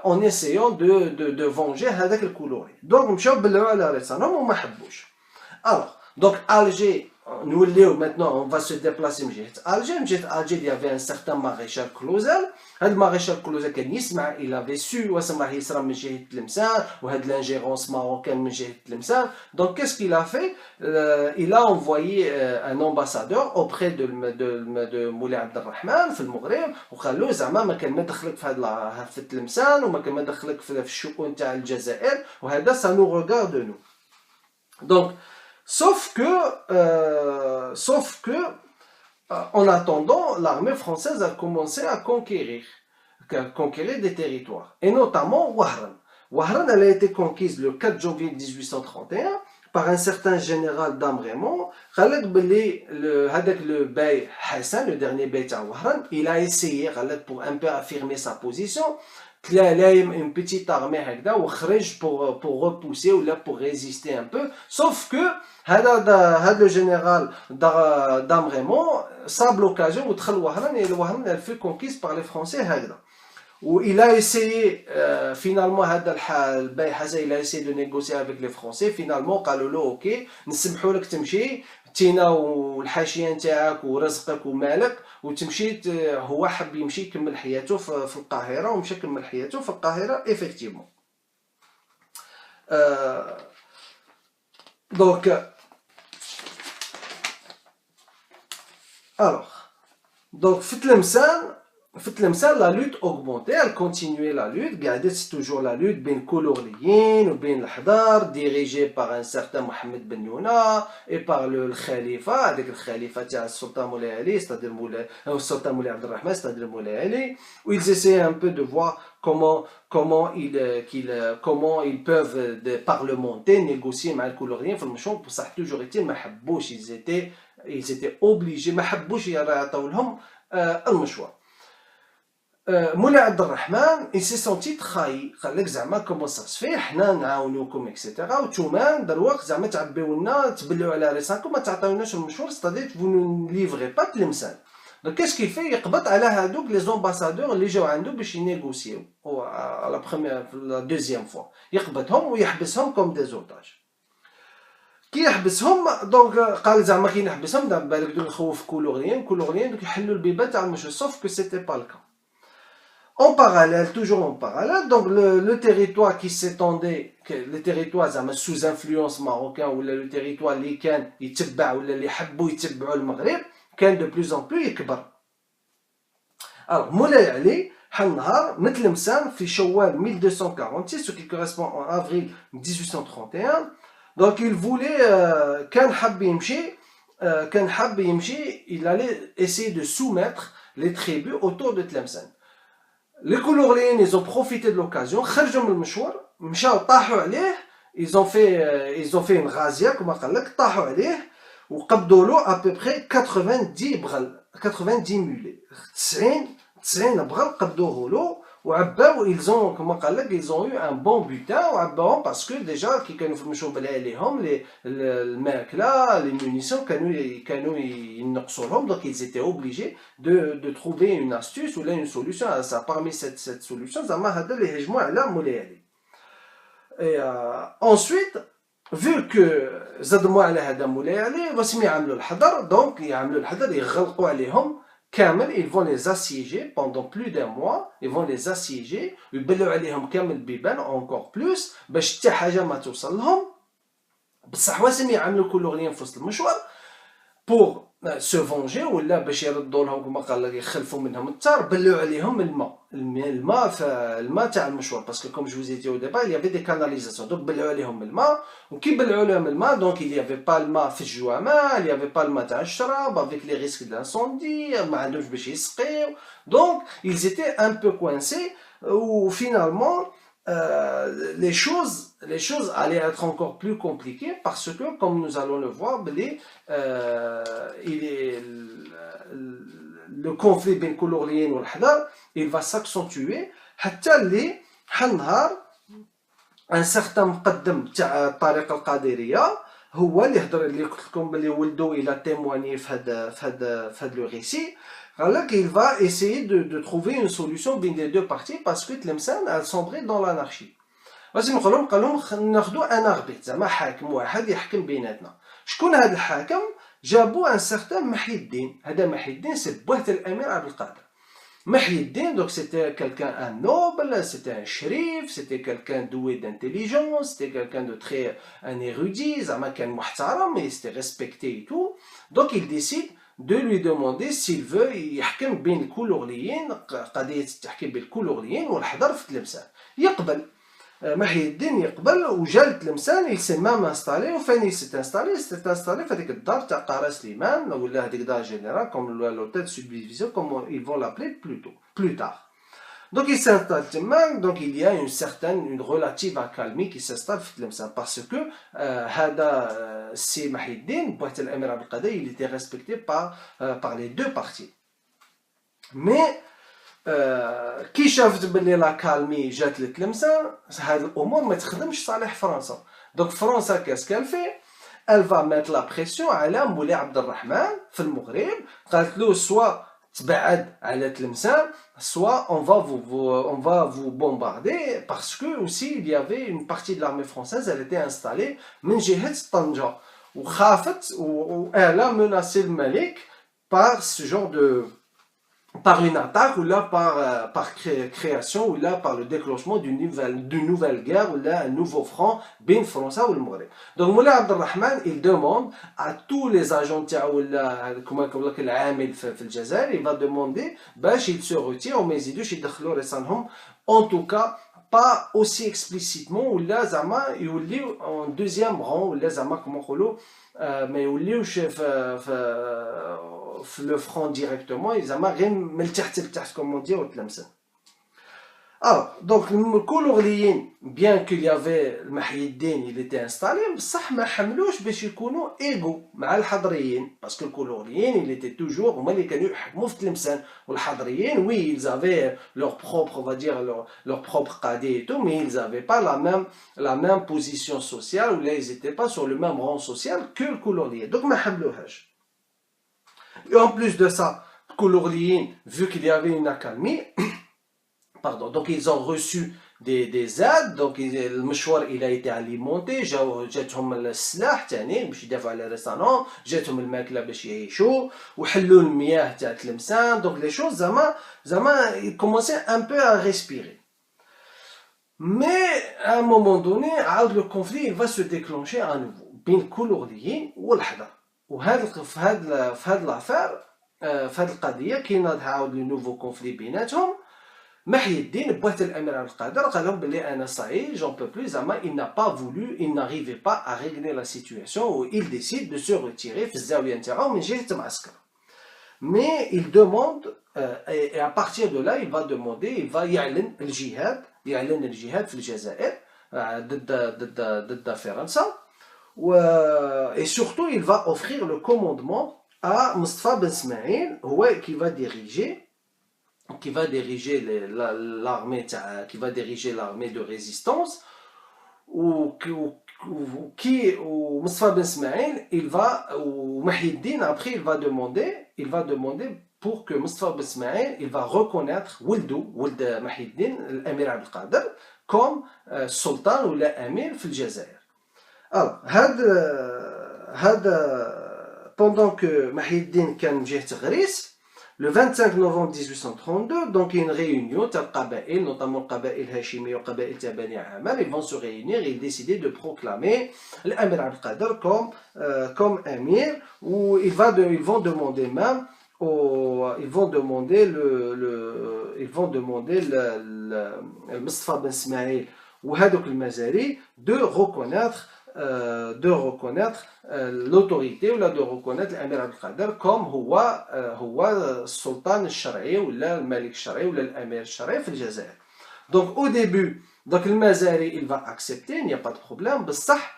en essayant de venger هذاك الكولوري. donc مشاو بلعوا على راسهم وما حبوش. alors donc Alger نوليو maintenant on va se déplacer من جهة Alger il y avait un certain maréchal Clausel. هذا الماريشال كلوزا كان يسمع il avait su واش راح يصرى من جهة تلمسان وهاد l'ingérence marocaine من جهة تلمسان. donc qu'est-ce qu'il a fait? il a envoyé un ambassadeur auprès de مولاي عبد الرحمن في المغرب وقال له زعما ما كان ما دخلك في تلمسان وما كان ما دخلك في الشؤون تاع الجزائر وهذا ça nous regarde nous. donc sauf que en attendant, l'armée française a commencé à conquérir conquérir des territoires, et notamment Wahran. Wahran, elle a été conquise le 4 janvier 1831 par un certain général Dame Raymond. Le bey Hassan, le dernier bey de Wahran, il a essayé pour un peu affirmer sa position. Il a une petite armée pour repousser ou là pour résister un peu. Sauf que le général Dame Raymond sable l'occasion où Wahran et le Wahran elle fut conquise par les Français. Où il a essayé finalement le bey Hassan il a essayé de négocier avec les Français. Finalement قالوا له اوكي نسمحوا لك تمشي تينا والحاشيه نتاعك ورزقك ومالك وتمشي. هو حب يمشي يكمل حياته في القاهره ومشى كمل حياته في القاهره effectivement. Donc في Tlemcen, la lutte augmentait, elle continuait la lutte, c'est toujours la lutte بين كولورليين وبين الحضار dirigée par un certain Mohamed Ben Youna et par le khalifa, avec le khalifa تاع السلطان مولاي علي, c'est-à-dire السلطان مولاي عبد الرحمن, c'est-à-dire مولاي علي, où ils essayaient un peu de voir comment ils peuvent parlementer, négocier مع الكولورليين في المشروع. بصح toujours été ما حبوش, ils étaient obligés, ما حبوش يعطيو لهم المشروع. مولاي عبد الرحمن il s'est senti trahi. قال لك زعما كومون سا سفي حنا نعاونوكم اكسيتيرا وتوما دروك زعما تعبيو لنا تبلعوا على ريسانكم ما تعطيوناش المشوار, ستادير فو نو ليفري با تلمسان. دونك كاش كيفي يقبض على هادوك لي زومباسادور اللي جاو عنده باش ينيغوسيو لا بروميير لا دوزيام فوا, يقبضهم ويحبسهم كوم دي زوتاج. كي يحبسهم دونك قال زعما كي نحبسهم دابا بالك دوك نخوف كولوريين دوك يحلوا البيبان تاع المشروع. سوف كو سيتي با الكا. En parallèle, toujours en parallèle, donc le territoire qui s'étendait, le territoire sous influence marocaine ou le territoire اللي كان يتبع ولا اللي حبوا يتبعوا المغرب كان de plus en plus يكبر. Alors مولاي علي حل نهار من تلمسان في شوال 1246, ce qui correspond en avril 1831. Donc il voulait كان حب يمشي, il allait essayer de soumettre les tribus autour de Tlemcen. Les Koulourliens, ils ont profité de l'occasion, خرجوا من المشوار, مشاو طاحوا عليه, ils ont fait une razzia, كما قال لك, طاحوا عليه وقبضوا له à peu près 90 بغل, 90 mulets, 90 بغل قبضوه له وعباو. ils ont كما قال لك ils ont eu un bon butin وعباوهم باسكو ديجا كي كانوا في المشروع بلا عليهم الماكله les munitions كانوا ينقصوا. Donc ils étaient obligés de trouver une astuce ou là une solution à ça. Parmi cette solution زعما هذا اللي هجموا على مولاي علي. Et ensuite vu que زدموا على هذا مولاي علي واسم يعملوا الحظر. Donc يعملوا الحظر يغلقوا عليهم كامل. Ils vont les assiéger pendant plus d'un mois. Ils vont les assiéger ويبلعوا عليهم كامل بيبان encore plus باش حتى حاجه ما توصل لهم. بصح واسم يعملوا كولوريين في وسط المشوار pour se venger ولا باش يردوا لهم كما قال لك يخلفوا منهم الثار. بلعوا عليهم الماء تاع المشوار باسكو كوم جو زيتي او ديبا il y avait des canalisations. Donc بلعوا عليهم الماء وكي بلعوا لهم الماء donc il y avait pas الماء في الجوامع, il y avait pas الماء تاع الشراب avec les risques d'incendie, ما عندهمش باش يسقيو. Donc ils étaient un peu coincés ou finalement les choses allaient être encore plus compliquées parce que comme nous allons le voir le conflit بين كولورليين والحضر il va s'accentuer حتى اللي حل نهار un certain مقدم تاع الطريقه القادريه هو اللي هضر اللي قلت لكم بلي ولدو الى témoigné في هذا لو ريسي. قال لك il va essayer de trouver une solution بين les deux parties parce que Tlemcen elle sombrait dans l'anarchie. لازم قال لهم ناخذوا ان اربيت زعما حاكم واحد يحكم بيناتنا. شكون هذا الحاكم؟ جابوا ان سيغتان محي الدين. هذا محي الدين سي بوهة الامير عبد القادر. محي الدين donc c'était quelqu'un un noble, c'était un shérif, c'était quelqu'un doué d'intelligence, c'était quelqu'un de très un érudit, زعما كان محترم, et c'était respecté et tout. Donc il décide de lui demander s'il veut يحكم بين الكولورليين, قضية التحكيم بين الكولورليين والحضر في تلمسان. يقبل محي الدين يقبل وجا لتلمسان. il s'est même installé وفين il s'est installé في هذيك الدار تاع قارة سليمان ولا هذيك دار جينيرال comme l'hôtel subdivision comme ils vont l'appeler plus tard. Donc il s'installe تما, donc il y a une relative accalmie qui s'installe في Tlemcen parce que هذا سي محي الدين بوحة الأمير عبد القادر il était respecté par les deux parties. Mais كي شافت بلي لا كالمي جات لتلمسان هاد الامور ما تخدمش صالح فرنسا. دونك فرنسا كاس كان في elle va mettre la pression على مولاي عبد الرحمن في المغرب. قالت له سوا تبعد على تلمسان soit on va vous bombarder parce que aussi il y avait une partie de l'armée française elle était installée من جهة طنجة وخافت elle a menacé le Malik par ce genre de par une attaque ou là par création ou là par le déclenchement d'une nouvelle guerre ou là un nouveau front بين فرنسا والمغرب. Donc Moulay Abdelrahman il demande à tous les agents تاعو ولا كما نقول لك العامل في الجزائر il va demander باش ils se retirent وما يزيدوش يدخلوا رسالهم en tout cas pas aussi explicitement ولا زعما يوليو en deuxième rang ولا زعما كما نقولوا ما يوليوش في le front directement زعما غير من التحت لتحت كومون دير وتلمسن. Donc الكولورليين bien qu'il y avait محي الدين il était installé بصح ما حملوش باش يكونوا ايغو مع الحضريين باسكو الكولورليين il était toujours هما اللي كانوا يحكموا في تلمسان والحضريين oui ils avaient leur propre on va dire leur propre cadet et tout mais ils avaient pas la même position sociale ou là ils étaient pas sur le même rang social que le colorlier donc ما حملوهاش. Et en plus de ça, colorliين vu qu'il y avait une accalmie pardon, donc ils ont reçu des aides, donc le مشوار il a été alimenté, جاتهم السلاح تاني باش يدافعوا على راسهم، جاتهم الماكله باش يعيشوا وحلوا المياه تاع تلمسان، donc les choses زعما ils commençaient un peu à respirer. Mais à un moment donné عاود le conflit il va se déclencher à nouveau بين الكولورليين والحضر. وهذا في هذا الافير في هذه القضيه كاين عاود لو نوفو كونفلي بيناتهم. محي الدين بوحة الامير عبد القادر قال لهم بلي انا صعيب j'en peux plus زعما il n'a pas voulu il n'arrivait pas à régler la situation où il décide de se retirer في الزاويه نتاعو من جهه معسكر. Mais il demande et à partir de là il va demander il va يعلن الجهاد في الجزائر ضد فرنسا et surtout il va offrir le commandement à Mostafa Ben Smaïl qui va diriger l'armée de résistance qui Mostafa Ben Smaïl ou Mahidine après il va demander pour que Mostafa Ben Smaïl il va reconnaître Wuld Mahidine l'Amir Abdel Qader comme sultan ou l'Amir في الجزائر. Alors pendant que Mahidine كان جهة غريس le 25 novembre 1832 donc il y a une réunion تاع القبائل notamment القبائل الهاشمية وقبائل تاع بني عامر ils vont se réunir et ils décident de proclamer l'Amir Abdel Qader comme Amir où ils vont demander même ils vont demander le Mostafa Ben Smaïl وهذوك المزاري de reconnaître l'autorité ou de reconnaître l'Amir Abdel Qader comme هو السلطان الشرعي ولا الملك الشرعي ولا الأمير الشرعي في الجزائر. Donc au début donc المزاري il va accepter, il n'y a pas de problème بصح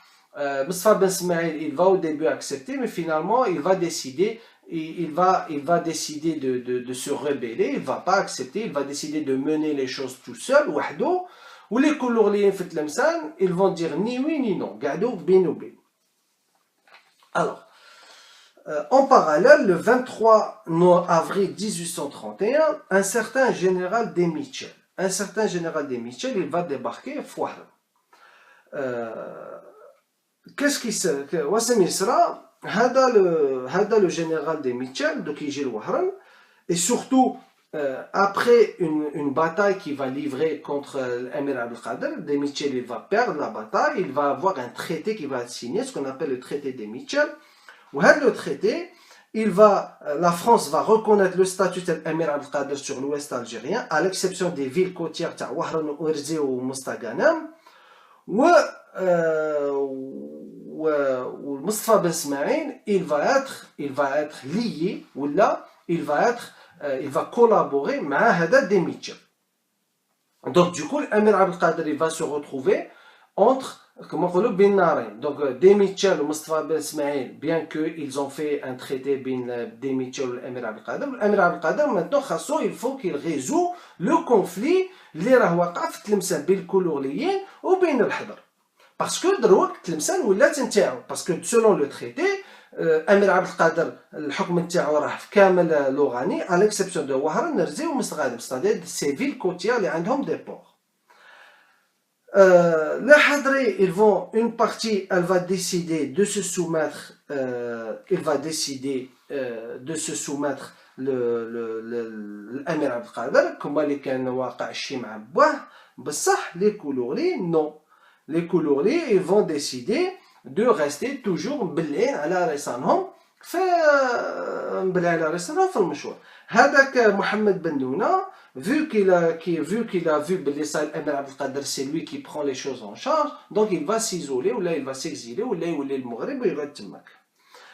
Mostafa Ben Smaïl il va au début accepter mais finalement il va décider de se rebeller, il va pas accepter, il va décider de mener les choses tout seul وحده. Ou les colorliens في تلمسان ils vont dire ni oui ni non قعدوا بين وبين. Alors en parallèle le 23 avril 1831 un certain général des Mitchell il va débarquer في وهران. qu'est-ce qui se واسم يصرى هذا le général des Mitchell donc يجي لوهران et surtout après une bataille qu'il va livrer contre l'Amir Abdel Qader, des Mitchell il va perdre la bataille, il va avoir un traité qui va être signé, ce qu'on appelle le traité des Mitchell. Où le traité, la France va reconnaître le statut de l'Amir Abdel Qader sur l'ouest algérien, à l'exception des villes côtières de Wahran, Ouerzi ou Mostaganem. Où Mostafa Ben Smaïl, il va être lié, ou là, il va collaborer مع هذا des Mitchell. Donc, du coup, l'Amir Abdelkader, il va se retrouver entre, comment on dit, bin Narain. Donc, Demichel ou Mustafa Ben Smaïl, bien qu'ils ont fait un traité bin Demichel ou l'Amir Abdelkader, l'Amir Abdelkader, maintenant, il faut qu'il résout le conflit اللي راه واقع في تلمسان بين الكولورليين وبين الحضر. باسكو دروك تلمسان ولات نتاعو، باسكو سولون لو تريتي امير عبد القادر الحكم نتاعو راه في كامل لوغاني على اكسبسيون دو وهران نرزي ومستغادم، ستادير سي فيل كوتيا اللي عندهم دي بور. Les Hadri, ils vont, une partie, elle va décider de se soumettre, il va décider de se soumettre l'Amir Abd al-Qadir, comme اللي كان واقع الشيء مع بواه، بصح les Koulouri, non. Les Koulouri, ils vont décider de rester toujours مبلعين على رسانهم في مبلعين على رسانهم في المشوار. هذاك محمد بن دونة, vu qu'il a vu Belissa el-Amir Abdelkader, c'est lui qui prend les choses en charge, donc il va s'isoler, ou là il va s'exiler, ou là il va le Maghreb, ou il va le Tmak.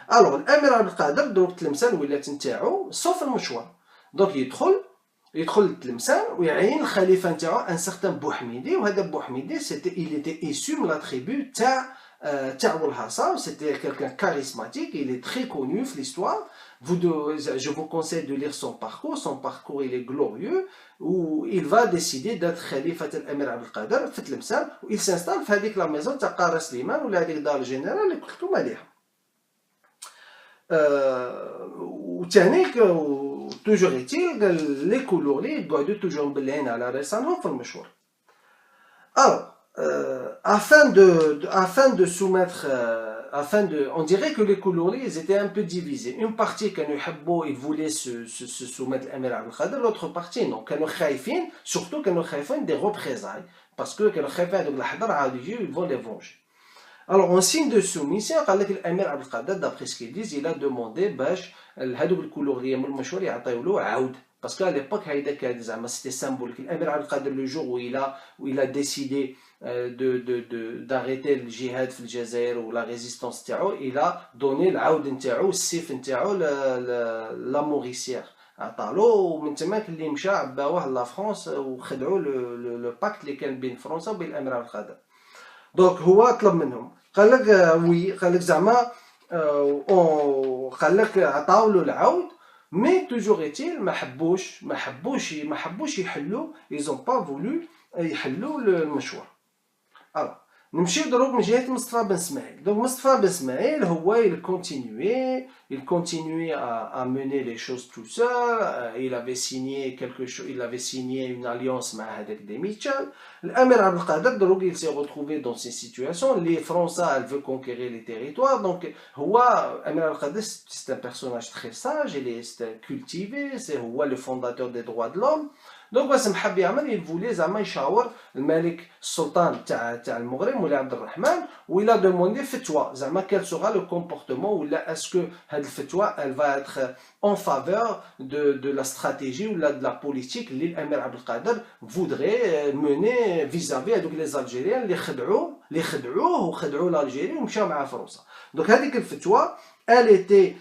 Alors, l'Amir Abdelkader, donc Tlemcen, il est نتاعو, sauf le mouchoir. Donc il يدخل Tlemcen, où il y a un khalifa نتاعو, un certain Bouhamidi, ou هذا Bouhamidi, il était issu de la tribu Ta'oul Hassan, c'était quelqu'un charismatique, il est très connu dans l'histoire. Je vous conseille de lire son parcours. Son parcours, il est glorieux, où il va décider d'être Khalifa al-Amir Abdelkader, fait Tlemcen, où il s'installe dans la maison de Qara Sliman, ou la Dar général, et tout malien. Toujours est-il, les couleurs, ils doivent toujours bien à la récente dans le mouchoir. Alors, afin de soumettre, on dirait que les Koulouri, ils étaient un peu divisés. Une partie, ils voulaient se soumettre à l'Amir Abdelkader, l'autre partie, non. Surtout qu'ils ont des représailles, parce que ils vont les venger. Alors, en signe de soumission, l'Amir Abdelkader, d'après ce qu'ils disent, il a demandé les Koulouri, parce qu'à l'époque, c'était symbolique. L'Amir Abdelkader, le jour où il a décidé d'arrêter le djihad في الجزائر ou la résistance تاعو, il a donné العود نتاعو السيف نتاعو لا موريسيير عطالو, ومن تماك اللي مشى عباوه لا فرنسا وخدعوا لو باكت اللي كان بين فرنسا وبين الامير عبد القادر. دونك هو طلب منهم, قال لك وي, قال لك زعما قال لك عطاو له العود, مي توجور ايتيل ما حبوش يحلوا, ils ont pas voulu يحلوا المشوار. Alors, نمشيو دروك من جهة مصطفى بن اسماعيل. Donc مصطفى بن اسماعيل هو il continuait à mener les choses tout seul. Il avait signé une alliance مع هذاك Demichel. الأمير عبد القادر دروك il s'est retrouvé dans ces situations. Les Français veulent conquérir les territoires. Donc هو الأمير عبد القادر c'est un personnage très sage, c'est cultivé, c'est هو le fondateur des droits de l'homme. Donc واش محب يعمل, il voulait زعما يشاور الملك السلطان تاع المغرب مولاي عبد الرحمن, و il a demandé فتوى زعما quel sera le comportement, ou là est-ce que هاد الفتوى elle va être en faveur de la stratégie ou de la politique اللي الامير عبد القادر voudrait mener vis-à-vis هذوك les Algériens اللي خدعوه وخدعوا l'Algérie ومشاو مع فرنسا. Donc هذيك الفتوى elle était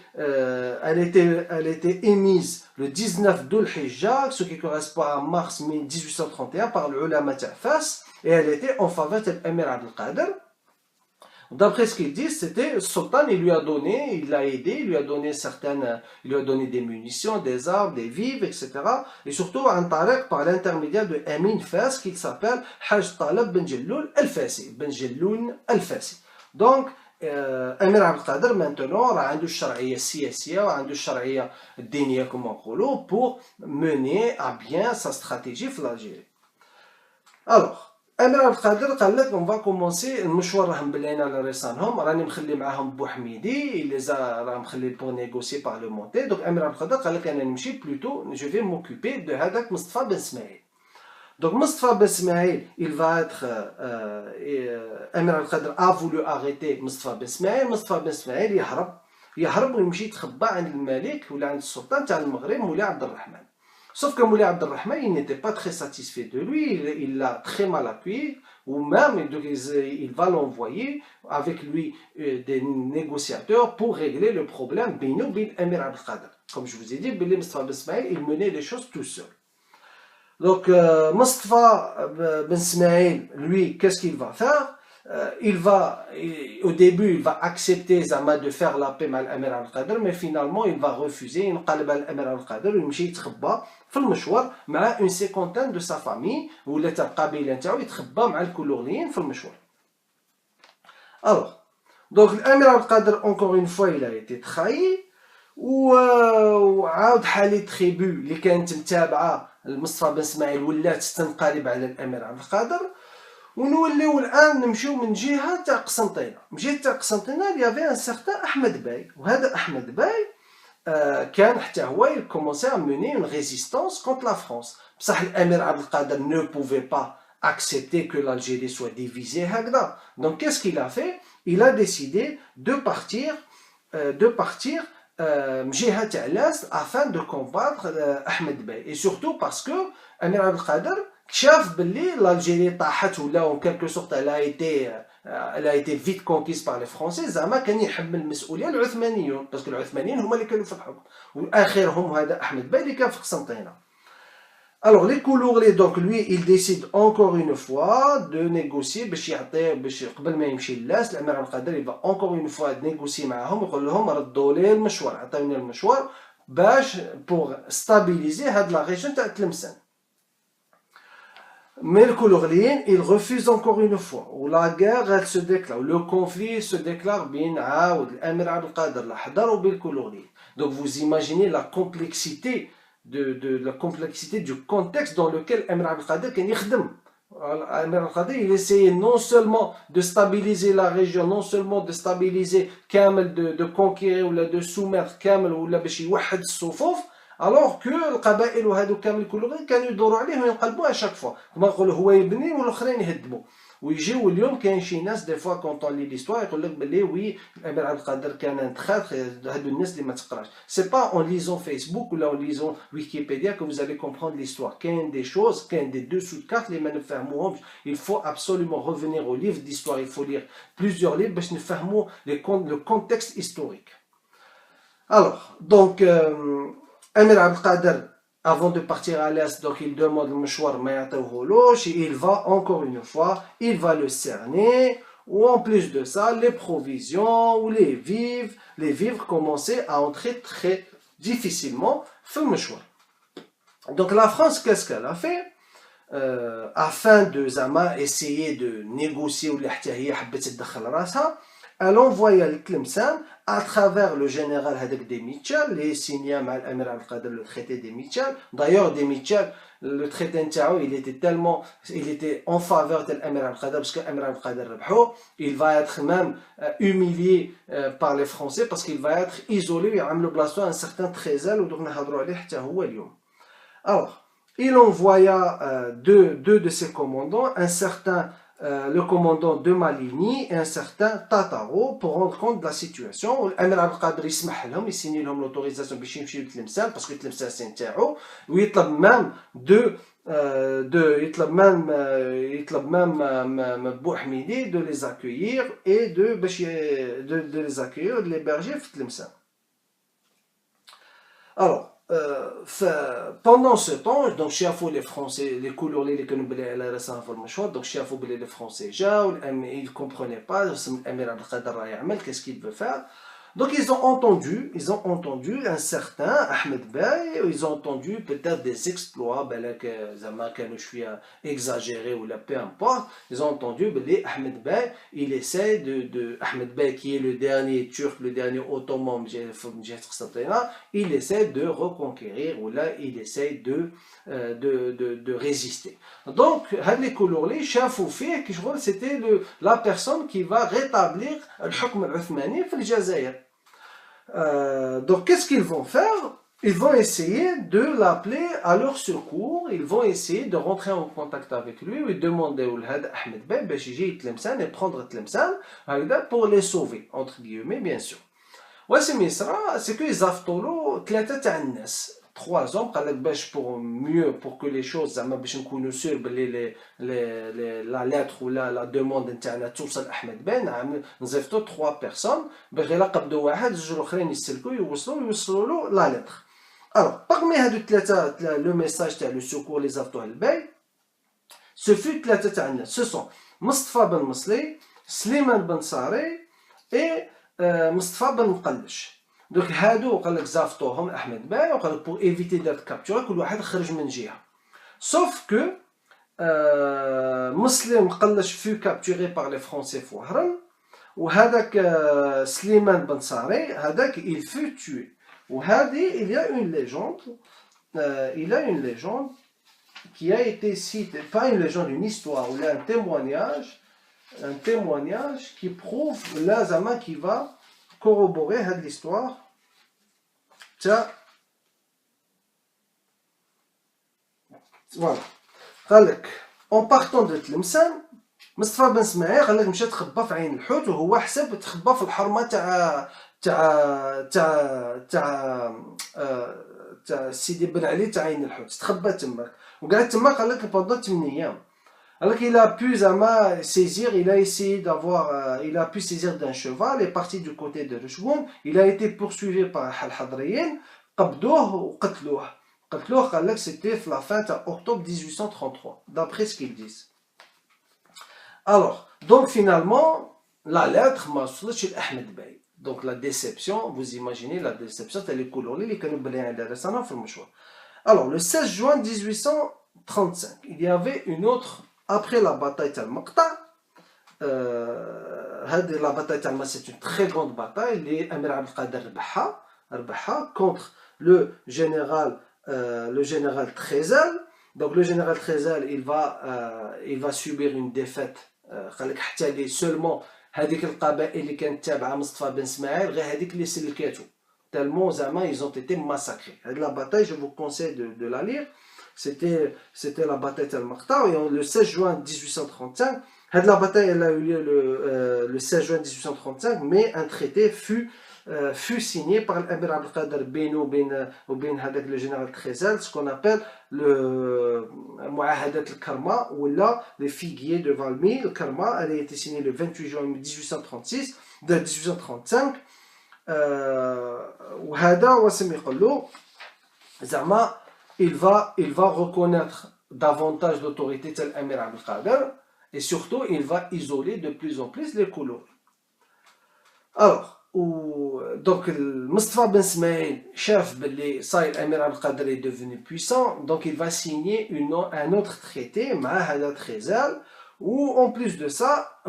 émise le 19 Dhul Hijja, ce qui correspond à mars 1831 par l'ulama Fas, et elle était en faveur de l'Amir Abdelkader. D'après ce qu'ils disent, c'était le sultan, il lui a donné, il l'a aidé, il lui a donné des munitions, des armes, des vivres, etc. Et surtout un tariq par l'intermédiaire de Amin Fas qui s'appelle Haj Talab Ben Jelloun Al-Fassi. Donc, Amir Abdelkader maintenant a عنده الشرعية السياسية وعنده الشرعية الدينية كما نقولوا pour mener à bien sa stratégie في l'Algérie. Alors, Amir Abdelkader قال لك on va commencer المشوار راهم مبلعين على رسانهم, راني مخلي معاهم بوحميدي راهم مخلي pour négocier parlementer. Donc Amir Abdelkader قال لك انا نمشي plutôt je vais m'occuper de هذاك مصطفى بن اسماعيل. Donc Mustafa Ben Ismaïl, il va être Amir al-Qadr a voulu arrêter Mustafa Ben Ismaïl. Mustafa Ben Ismaïl يهرب ويمشي يتخبى عند الملك ولا عند السلطان تاع المغرب مولاي عبد الرحمن. Sauf que Moulay Abd al-Rahman, il n'était pas très satisfait de lui, il l'a très mal accueilli, ou même il va l'envoyer avec lui des négociateurs pour régler le problème Bino bin Amir al-Qadr. Comme je vous ai dit, Mustafa Ben Ismaïl, il menait les choses tout seul. Donc, Mustafa Ben Smaïl, lui, qu'est-ce qu'il va faire? Au début, il va accepter Zama de faire la paix avec l'Amir al-Qadr, mais finalement, il va refuser. Il va l'Amir al-Qadr, il va يتخبى في المشوار مع une cinquantaine de sa famille, ولا تاع القبيلة نتاعو يتخبى مع الكولوريين في المشوار. Alors, donc l'Amir al-Qadr, encore une fois, il a été trahi. وعاود حالي تريبو اللي كانت متابعه المصطفى بن اسماعيل ولات تنقلب على الامير عبد القادر. ونوليو الان نمشيو من جهه تاع قسنطينه. من جهه تاع قسنطينه يافي ان سارتان احمد باي، وهذا احمد باي كان حتى هو كومونسي ا موني اون ريزيستانس كونت لا فرانس. بصح الامير عبد القادر ne pouvait pas accepter que l'Algérie soit divisée هكذا. Donc qu'est-ce qu'il a fait? Il a décidé de partir جهة تاع l'Est afin de combattre Ahmed Bey. Et surtout parce que Amir Abdel Kader شاف باللي l'Algérie طاحت ولا en quelque sorte elle a été vite conquise par les Français. زعما كان يحمل المسؤولية العثمانيون، باسكو العثمانيين هما اللي كانوا في الحكم، واخرهم هذا أحمد بey اللي كان في قسنطينة. Alors les Koulourli, donc lui, il décide encore une fois de négocier باش قبل ما يمشي للاس. الامير عبد القادر il va encore une fois négocier معاهم ويقول لهم ردوا لي المشوار، عطيوني المشوار باش pour stabiliser هاد la région تاع تلمسان. Mais les Koulourliens, ils refusent encore une fois. Ou la guerre, elle se déclare, le conflit se déclare بين عاود الامير عبد القادر الحضر وبين الكولوريين. Donc vous imaginez la complexité de la complexité du contexte dans lequel Amir Abdelkader كان يخدم. Amir Abdelkader, il essayait non seulement de stabiliser la région, non seulement de stabiliser كامل, de conquérir ou de soumettre كامل ولا باش يوحد الصفوف، alors que القبائل وهادو كامل كلهم كانوا يدوروا عليه وينقلبوا à chaque fois. كما نقولوا هو يبني والاخرين يهدموا. ويجيو اليوم كاين شي ناس دي فوا كونطون لي ليستوار يقول لك بلي وي الامير عبد القادر كان انتخاب. هادو الناس اللي ما تقراش، سي با اون ليزون فيسبوك ولا اون ليزون ويكيبيديا كو vous allez comprendre l'histoire. كاين دي شوز، كاين دي dessous de cartes اللي ما نفهموهمش. il faut absolument revenir au livre d'histoire. il faut lire plusieurs livres باش نفهموا le contexte historique. Alors donc Amir Abdel Kader, avant de partir à l'Est, donc il demande le mouchoir et il va encore une fois, il va le cerner, ou en plus de ça, les provisions ou les vivres commençaient à entrer très difficilement dans le mouchoir. Donc la France, qu'est-ce qu'elle a fait? Afin de Zama essayer de négocier ou elle envoya le Tlemcen à travers le général Hadek de Mitchell, les signés avec l'Amir Abdelkader le traité de Mitchell. D'ailleurs, de Mitchell, le traité Ntao, il était en faveur de l'Amir Abdelkader parce que l'Amir Abdelkader il va être même humilié par les Français parce qu'il va être isolé. Il y a un certain trésor ou donc alors, il envoya deux de ses commandants, un certain le commandant de Maligny et un certain Tataro pour rendre compte de la situation. L'Amir Abdelkader il signe l'autorisation باش يمشيو لتلمسان parce que تلمسان سي نتاعو، ويطلب même يطلب même بوحميدي de les accueillir et de les accueillir, de l'héberger في تلمسان. Alors pendant ce temps, donc شافوا les Français, les Koulourli اللي كانوا بلي على راسهم في المشوار، donc شافوا بلي les Français جاوا، ils comprenaient pas الامير عبد القادر راه يعمل qu'est-ce qu'il veut faire. Donc ils ont entendu un certain Ahmed Bey, ils ont entendu peut-être des exploits, زعما كانوا شويه exagérés ou là peu importe. Ils ont entendu que Ahmed Bey, il essaie de Ahmed Bey qui est le dernier turc, le dernier ottoman, il essaie de reconquérir ou là il essaie de résister. Donc les Koulourli شافوا فيه كشغل c'était la personne qui va rétablir الحكم العثماني في الجزائر. Donc qu'est-ce qu'ils vont faire? Ils vont essayer de l'appeler à leur secours, ils vont essayer de rentrer en contact avec lui et demander au Ahmed Bey باش يجي Tlemcen et prendre Tlemcen pour les sauver, entre guillemets bien sûr. واش يصرى c'est qu'ils afطولوا ثلاثة تاع الناس. 3 hommes قال لك باش pour que les choses زعما باش نكونوا سور باللي la lettre ou la demande نتاعنا توصل احمد بن نزيفتو 3 personnes باش غير قبضوا واحد 2 الاخرين يسلكوا يوصلوا له la lettre. Alors, parmi le message le secours les aftoh al-bay, ce fut ce sont Mustafa Ben Msli, Sliman Ben Sari et Mustafa Ben Mqallesh. Donc, هادو قال لك زافتوهم أحمد باي وقال لك pour éviter d'être capturé كل واحد خرج من جهة. Sauf que Muslim Mqallesh fut capturé par les Français في وهران وهذاك سليمان بن صاري هذاك il fut tué. وهذه il y a une légende qui a été citée, pas une légende, une histoire ou un témoignage qui prouve là zama qui va corroborer cette l'histoire. Tiens, voilà. قال لك en partant de Tlemcen مصطفى بن اسماعيل قال لك مشى تخبى في عين الحوت وهو حسب تخبى في الحرمه تاع سيدي بن علي تاع عين الحوت تخبى تماك وقعد تما قال لك pendant 8 ايام. قال لك il a pu زعما saisir il a essayé d'avoir il a pu saisir d'un cheval et parti du côté de Rishboun. Il a été poursuivi par الحضريين قبضوه وقتلوه قال لك c'était la fin de octobre 1833 d'après ce qu'ils disent. Alors, donc finalement, la lettre m'a sorti chez Ahmed Bey. Donc la déception, vous imaginez la déception, c'est les couleurs, les canaux blancs et les récents, alors, le 16 juin 1835, il y avait une autre, après la bataille d'Al-Maqta, la bataille d'Al-Maqta, c'est une très grande bataille, les Amir Abdelkader Rbaha contre le général Trezel. Donc le général Trezel, il va subir une défaite. قال لك حتى اللي سولمون هذيك القبائل اللي كانت تابعه مصطفى بن اسماعيل غير هذيك اللي سلكاتو tellement زعما ils ont été massacrés. La bataille, je vous conseille de la lire. C'était la bataille d'Al-Maqta et le 16 juin 1835. La bataille elle a eu lieu le 16 juin 1835, mais un traité fut signé par l'Amir Abdelkader le général Trezel, ce qu'on appelle le Muahadat al-Karma, ou là, le figuier de Valmy. Le Karma, elle a été signée le 28 juin 1835. Il va reconnaître davantage l'autorité de l'Amir Abdelkader et surtout il va isoler de plus en plus les couleurs. Alors, donc Mustafa Ben Smaïl, chef de l'Amir Abdelkader est devenu puissant, donc il va signer un autre traité, Ma'ahada Trezel, où en plus de ça,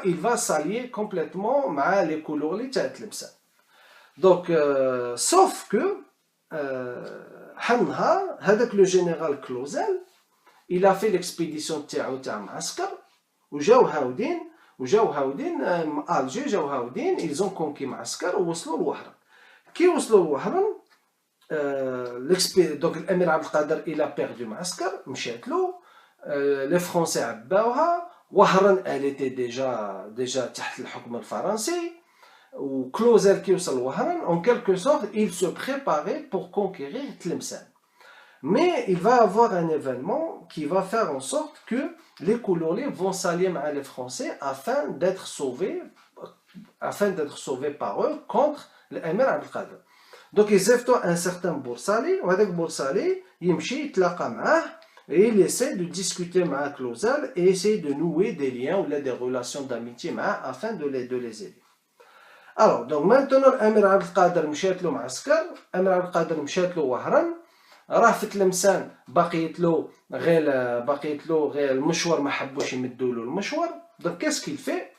il va s'allier complètement avec les couleurs de Tlemcen. Donc, sauf que le général Clausel, il a fait l'expédition de Maskar, ou Jawhaoudin, Alger, Jawhaoudin, ils ont conquis Maskar ou وصلوا لوهران. Qui وصلوا لوهران, donc l'Amir Abdelkader, il a perdu Maskar, مشات له, les Français عباوها, وهران elle était déjà تحت الحكم الفرنسي. Ou Clausel qui وصل وهران, en quelque sorte, il se préparait pour conquérir Tlemcen. Mais il va avoir un événement qui va faire en sorte que les Koulourlis vont s'allier avec les Français afin d'être sauvés par eux contre l'Amir Abdelkader. Donc ils évoquent un certain Boursali, ou avec Boursali, يمشي يتلاقى معاه et il essaie de discuter avec Clausel et essaie de nouer des liens ou des relations d'amitié afin de les aider. Alors, donc maintenant, l'Amir Abdelkader مشات له معسكر, l'Amir Abdelkader مشات له وهران, راه في تلمسان بقيت له غير المشوار ما حبوش يمدوا له المشوار. Donc qu'est-ce qu'il fait?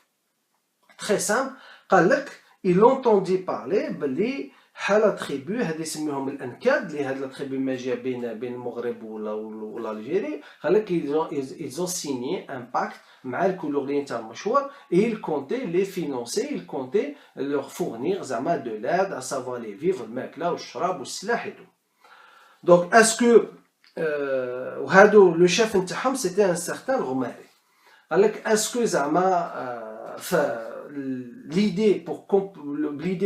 Très simple, قال لك il entendit parler بلي حاله تريبو هذه يسميهم الانكاد اللي هاد التريبو ماجيه بين المغرب ولا الجيري. قال لك ils ont signé un pacte مع الكولوريين تاع المشوار et il comptait les financer, il comptait leur fournir زعما de l'aide, à savoir les vivres, الماكله والشراب والسلاح et tout. Donc, est-ce que le chef نتاعهم c'était un certain Roumari. Est-ce que Zama l'idée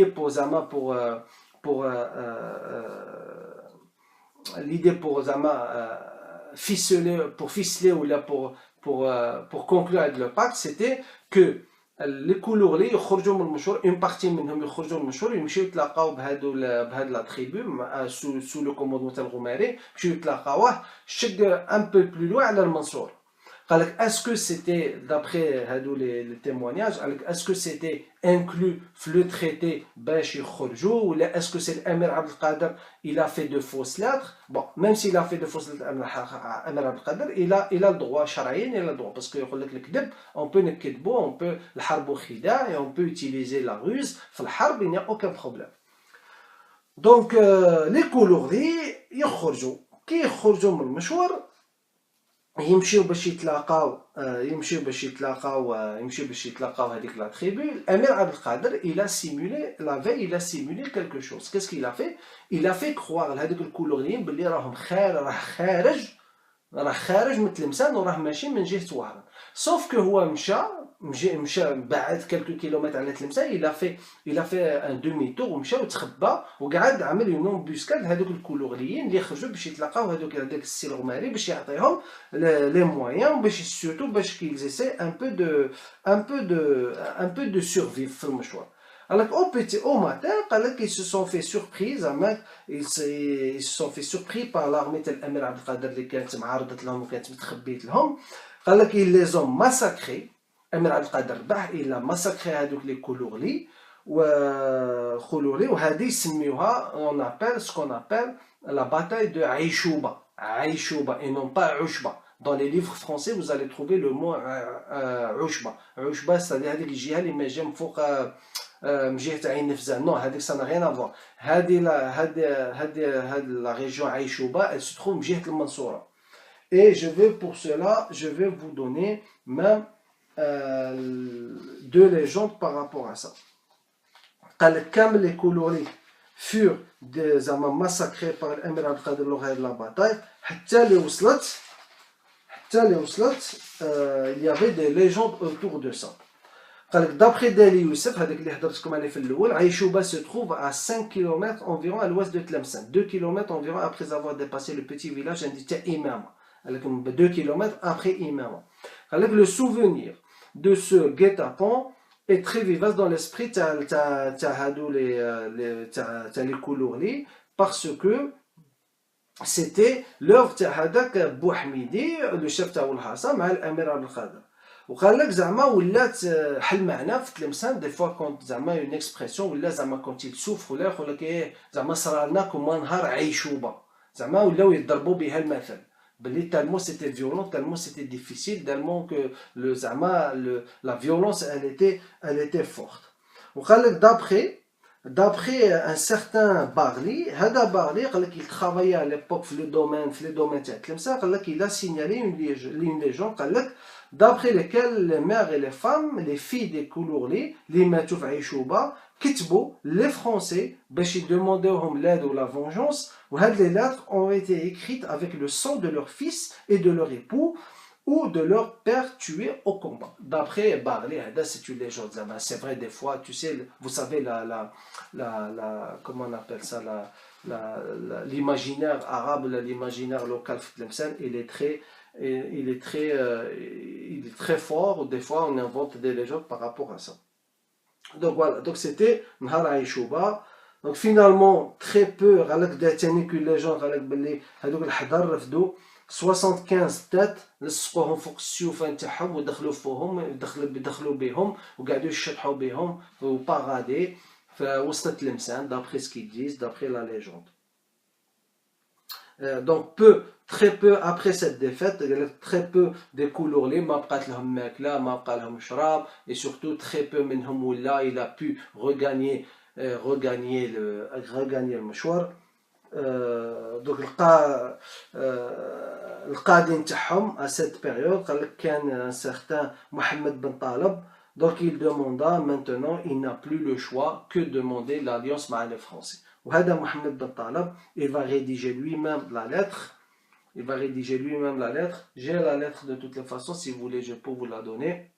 pour Zama ficeler ou là pour conclure avec le pacte, c'était que لي كولورلي يخرجوا من المشهور، اون بارتي منهم يخرجوا من المشهور يمشيو يتلاقاو بهاد لا تريبو سو لو كوموندمون تاع الغماري، يمشيو يتلاقاوه شد ان بو بلو لوان على المنصور. قال لك اسكو سيتي دابخي هادو لي تيموانياج، قال لك اسكو سيتي انكلو في لو تريتي باش يخرجوا، ولا اسكو سي الامير عبد القادر الى في دو فوس لاتر. بون ميم سي الى في دو فوس لاتر الامير عبد القادر الى الدغوا شرعيا، الى الدغوا باسكو يقول لك الكذب اون بو نكذبو، اون بو الحرب خداع، اون بو يوتيليزي لا روز في الحرب، il n'y a aucun problème. دونك لي كولوري يخرجوا، كي يخرجوا من المشوار يمشيو باش يتلاقاو، هذيك لا تريبو. الامير عبد القادر الى سيمولي لا في، الى سيمولي كالكو شوز. كيس كيلا في؟ الى في كخواغ لهذوك الكولوريين باللي راهم راه خارج من تلمسان وراه ماشي من جهه وهران. سوف كو هو مشى بعد كالكو كيلومتر على تلمسان، الى في ان دومي تور ومشى وتخبى وقعد عمل اون امبوسكاد هذوك الكولوريين اللي خرجوا باش يتلاقاو هذاك السي الغماري باش يعطيهم لي مويان باش سورتو باش كيلز اسي ان بو دو سورفيف في المشوار. قال لك au matin قال لك ils se sont fait surpris زعما ils se sont fait surpris par l'armée تاع الامير عبد القادر اللي كانت معارضه لهم وكانت متخبيت لهم. قال لك ils les ont massacrés. الامير عبد القادر ربح الى ماساكري هذوك لي كولورلي وهذه يسميوها اون ابل سكون ابل لا باتاي دو عيشوبه et non pas عشبه. Dans les livres français, vous allez trouver le mot عشبه. عشبه c'est-à-dire هذيك الجهه اللي ما جا من فوق من جهه عين نفزان. نو هذيك ça n'a rien à voir. هذه la région عيشوبه elle se trouve من جهه المنصوره. Et pour cela, je vais vous donner même deux légendes par rapport à ça. قال لك كامل les coloris furent massacrés par الامير عبد القادر لو هاد لا باتاي حتى اللي وصلت il y avait des légendes autour de ça. قال لك d'après دالي يوسف هذاك اللي حضرتكم عليه في الاول، عيشوبه se trouve à 5 km environ à l'ouest de Tlemcen, 2 km environ après avoir dépassé le petit village indiqué Imama. قال لك 2 km après Imama. قال لك le souvenir de ce guet-apens est très vivace dans l'esprit تاع les كولورلي parce que c'était l'œuvre تاع هذاك بوحميدي لو شيف تاع الحاصه مع الامير عبد القادر. وقال لك زعما ولات حل معنا في تلمسان دي فوا كونت زعما اون اكسبرسيون ولا زعما كونت يتسوف ولا يقول لك ايه زعما صرا لنا كوما نهار عيشوبه، زعما ولاو يضربوا بها المثل باللي تالمون سيتي فيولون تالمون سيتي ديفيسيل تالمون كو لو زعما لا فيولونس elle était forte. وقال لك d'après un certain Barley, هذا Barley قال لك il travaillait à l'époque في le domaine تاع تلمسان. قال لك il a signalé une légende قال لك d'après lesquelles les mères et les femmes, les filles des كولورلي اللي ماتوا في عيشوبه كتبوا les Français باش يدوموندوهم l'aide ou la vengeance. وهاد les lettres ont été écrites avec le sang de leurs fils et de leur époux ou de leur père tués au combat. D'après Barley, c'est une légende. C'est vrai, des fois, tu sais, vous savez, comment on appelle ça, l'imaginaire arabe, l'imaginaire local, il est très fort. Des fois, on invente des légendes par rapport à ça. Donc voilà, donc c'était Nahar Aïchouba. Donc finalement, très peu, une légende, 75 تات لصقوهم فوق السيوفان تاعهم ودخلوا فوهم دخلوا بهم وقعدوا يشطحوا بهم وباغادي فوسط تلمسان دابخي سكي ديز دابخي لا ليجوند. Donc très peu après cette défaite, très peu des كولورلي ما بقات لهم ماكله ما بقى لهم شراب et surtout très peu منهم ولا il a pu regagner المشوار. دوك القاضي تاعهم à cette période قال لك كان un certain محمد بن طالب. Donc il demanda maintenant, il n'a plus le choix que de demander l'alliance مع les Français. وهذا محمد بن طالب il va rédiger lui-même la lettre. J'ai la lettre de toutes les façons, si vous voulez je peux vous la donner.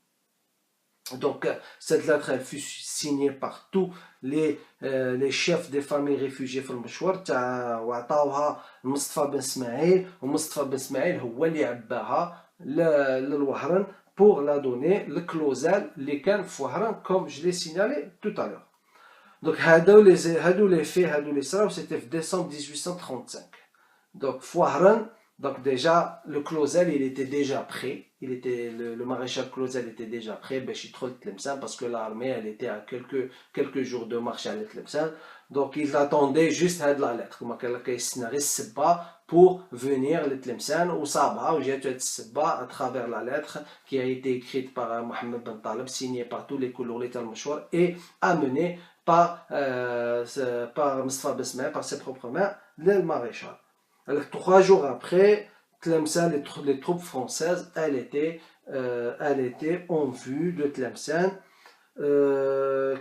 Donc cette lettre elle fut signée par tous les chefs des familles réfugiées في المشوار تاع وعطاوها مصطفى بن اسماعيل. ومصطفى بن اسماعيل هو اللي عباها للوهران pour la donner le clausel les can Fouhran comme je l'ai signalé tout à l'heure. Donc hadou les faits hadou les sraw c'était en décembre 1835. Donc Fouhran, donc déjà le clausel il était déjà prêt, le maréchal Clausel était déjà prêt parce que l'armée elle était à quelques jours de marche à Tlemcen. Donc ils attendaient juste la lettre comme pour venir à Tlemcen ou Sabah ou à travers la lettre qui a été écrite par Mohammed Ben Taleb, signée par tous les couleurs et amenée par Mustafa Besmer, par ses propres mains, le maréchal. Alors, 3 jours après, Tlemcen, les troupes françaises, elles étaient en vue de Tlemcen.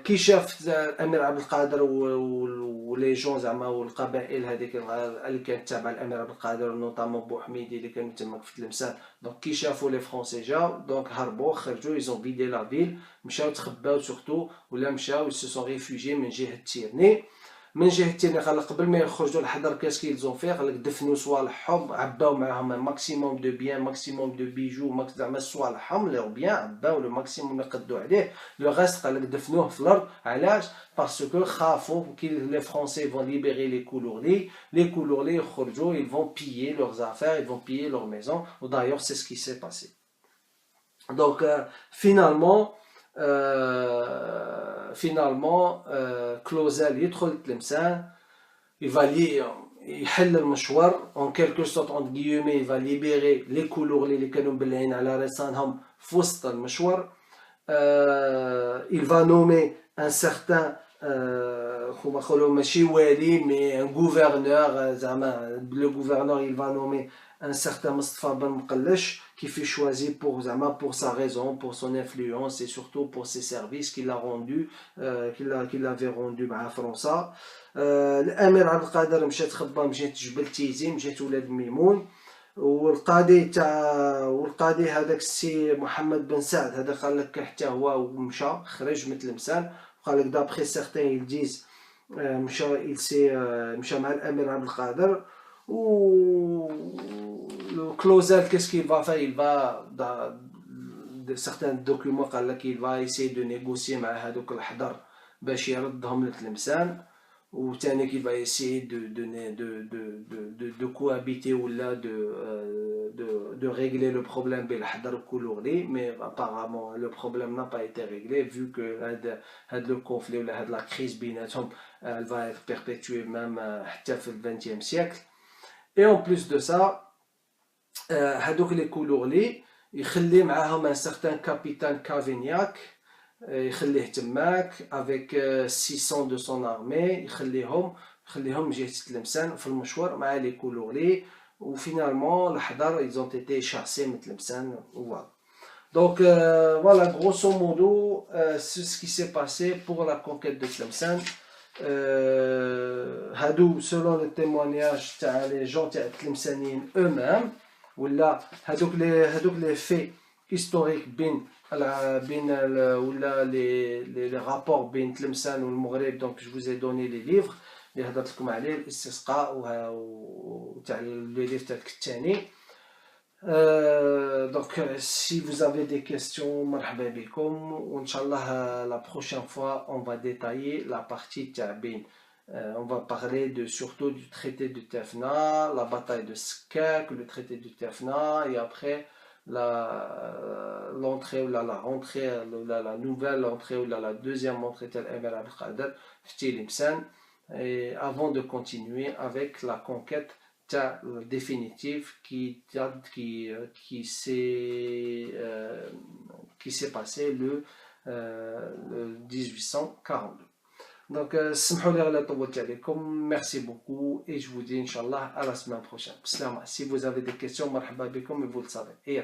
كي شاف الامير عبد القادر ولي جون زعما والقبائل هذيك اللي كانت تابعه الامير عبد القادر نوطامون بوحميدي اللي كانوا تما في تلمسان دونك كي شافوا لي فرونسي جاو دونك هربوا خرجوا ايزون فيدي لا فيل مشاو تخباو سورتو ولا مشاو سو سون ريفوجي من جهه تيرني من جهه تيرني قبل ما يخرجوا الحضر كاسكي زون فيه قالك دفنوا صوالحهم عباو معاهم ماكسيموم دو بيان ماكسيموم دو بيجو زعما صوالحهم لو بيان عباو لو ماكسيموم اللي قدوا عليه لو غاست قالك دفنوه في الارض علاش باسكو خافوا كي لي فرونسي فون ليبيري لي كولورلي يخرجوا ils vont piller leurs affaires ils vont piller leur maison d'ailleurs c'est ce qui s'est passé donc finalement كلوزال يدخل تلمسان يحل المشوار en quelque sorte entre guillemets il va libérer les couleurs اللي كانوا مبلعين على رسانهم في وسط المشوار il va nommer un certain ماشي والي mais un gouverneur زعما le gouverneur il va nommer un certain Mustafa Ben Mqallach qui fut choisi pour sa raison, pour son influence et surtout pour ses services qu'il avait rendus مع فرنسا. الامير عبد القادر مشى تخبى مشى جبل تيزي مشى ولاد ميمون والقاضي هذاك السي محمد بن سعد هذا قال لك حتى هو ومشى خرج من تلمسان قال لك دابخي سيغتان يلديز مشى مع الامير عبد القادر ou le Clausel, qu'est-ce qu'il va faire? Il va, dans certains documents, il va essayer de négocier avec هذوك الحضر باش يردهم لتلمسان وثاني qu'il va essayer de cohabiter ou là de régler le problème بين الحضر وكولورلي mais apparemment le problème n'a pas été réglé vu que le conflit ou la crise بيناتهم elle va être perpétuée même حتى في le 20e siècle. Et en plus de ça, هذوك لي كولورلي يخلي معاهم un certain capitaine Cavaignac يخليه تماك avec 600 de son armée يخليهم جهة تلمسان في المشوار مع لي كولورلي وفينالمون الحضر ils ont été chassés من تلمسان voilà. Donc voilà grosso modo c'est ce qui s'est passé pour la conquête de Tlemcen. Selon le témoignage des gens tlemcenien eux-mêmes ولا هادوك les faits historiques بين ولا les rapports بين تلمسان والمغرب donc je vous ai donné les livres اللي هضرت لكم عليه الاستسقاء وتاع لي ليف تاع الثاني. Donc si vous avez des questions مرحبا بكم وان شاء الله la prochaine fois on va détailler la partie تاع بين on va parler surtout du traité de Tefna, la bataille de Skak, le traité de Tefna et après l'entrée ou la rentrée la nouvelle entrée ou la deuxième entrée de l'Emir Abd al-Qadir في Tlemcen et avant de continuer avec la conquête définitive qui s'est passé le 1842. Donc merci beaucoup et je vous dis Inch'Allah à la semaine prochaine. Si vous avez des questions, marhaba bikum et vous le savez. Et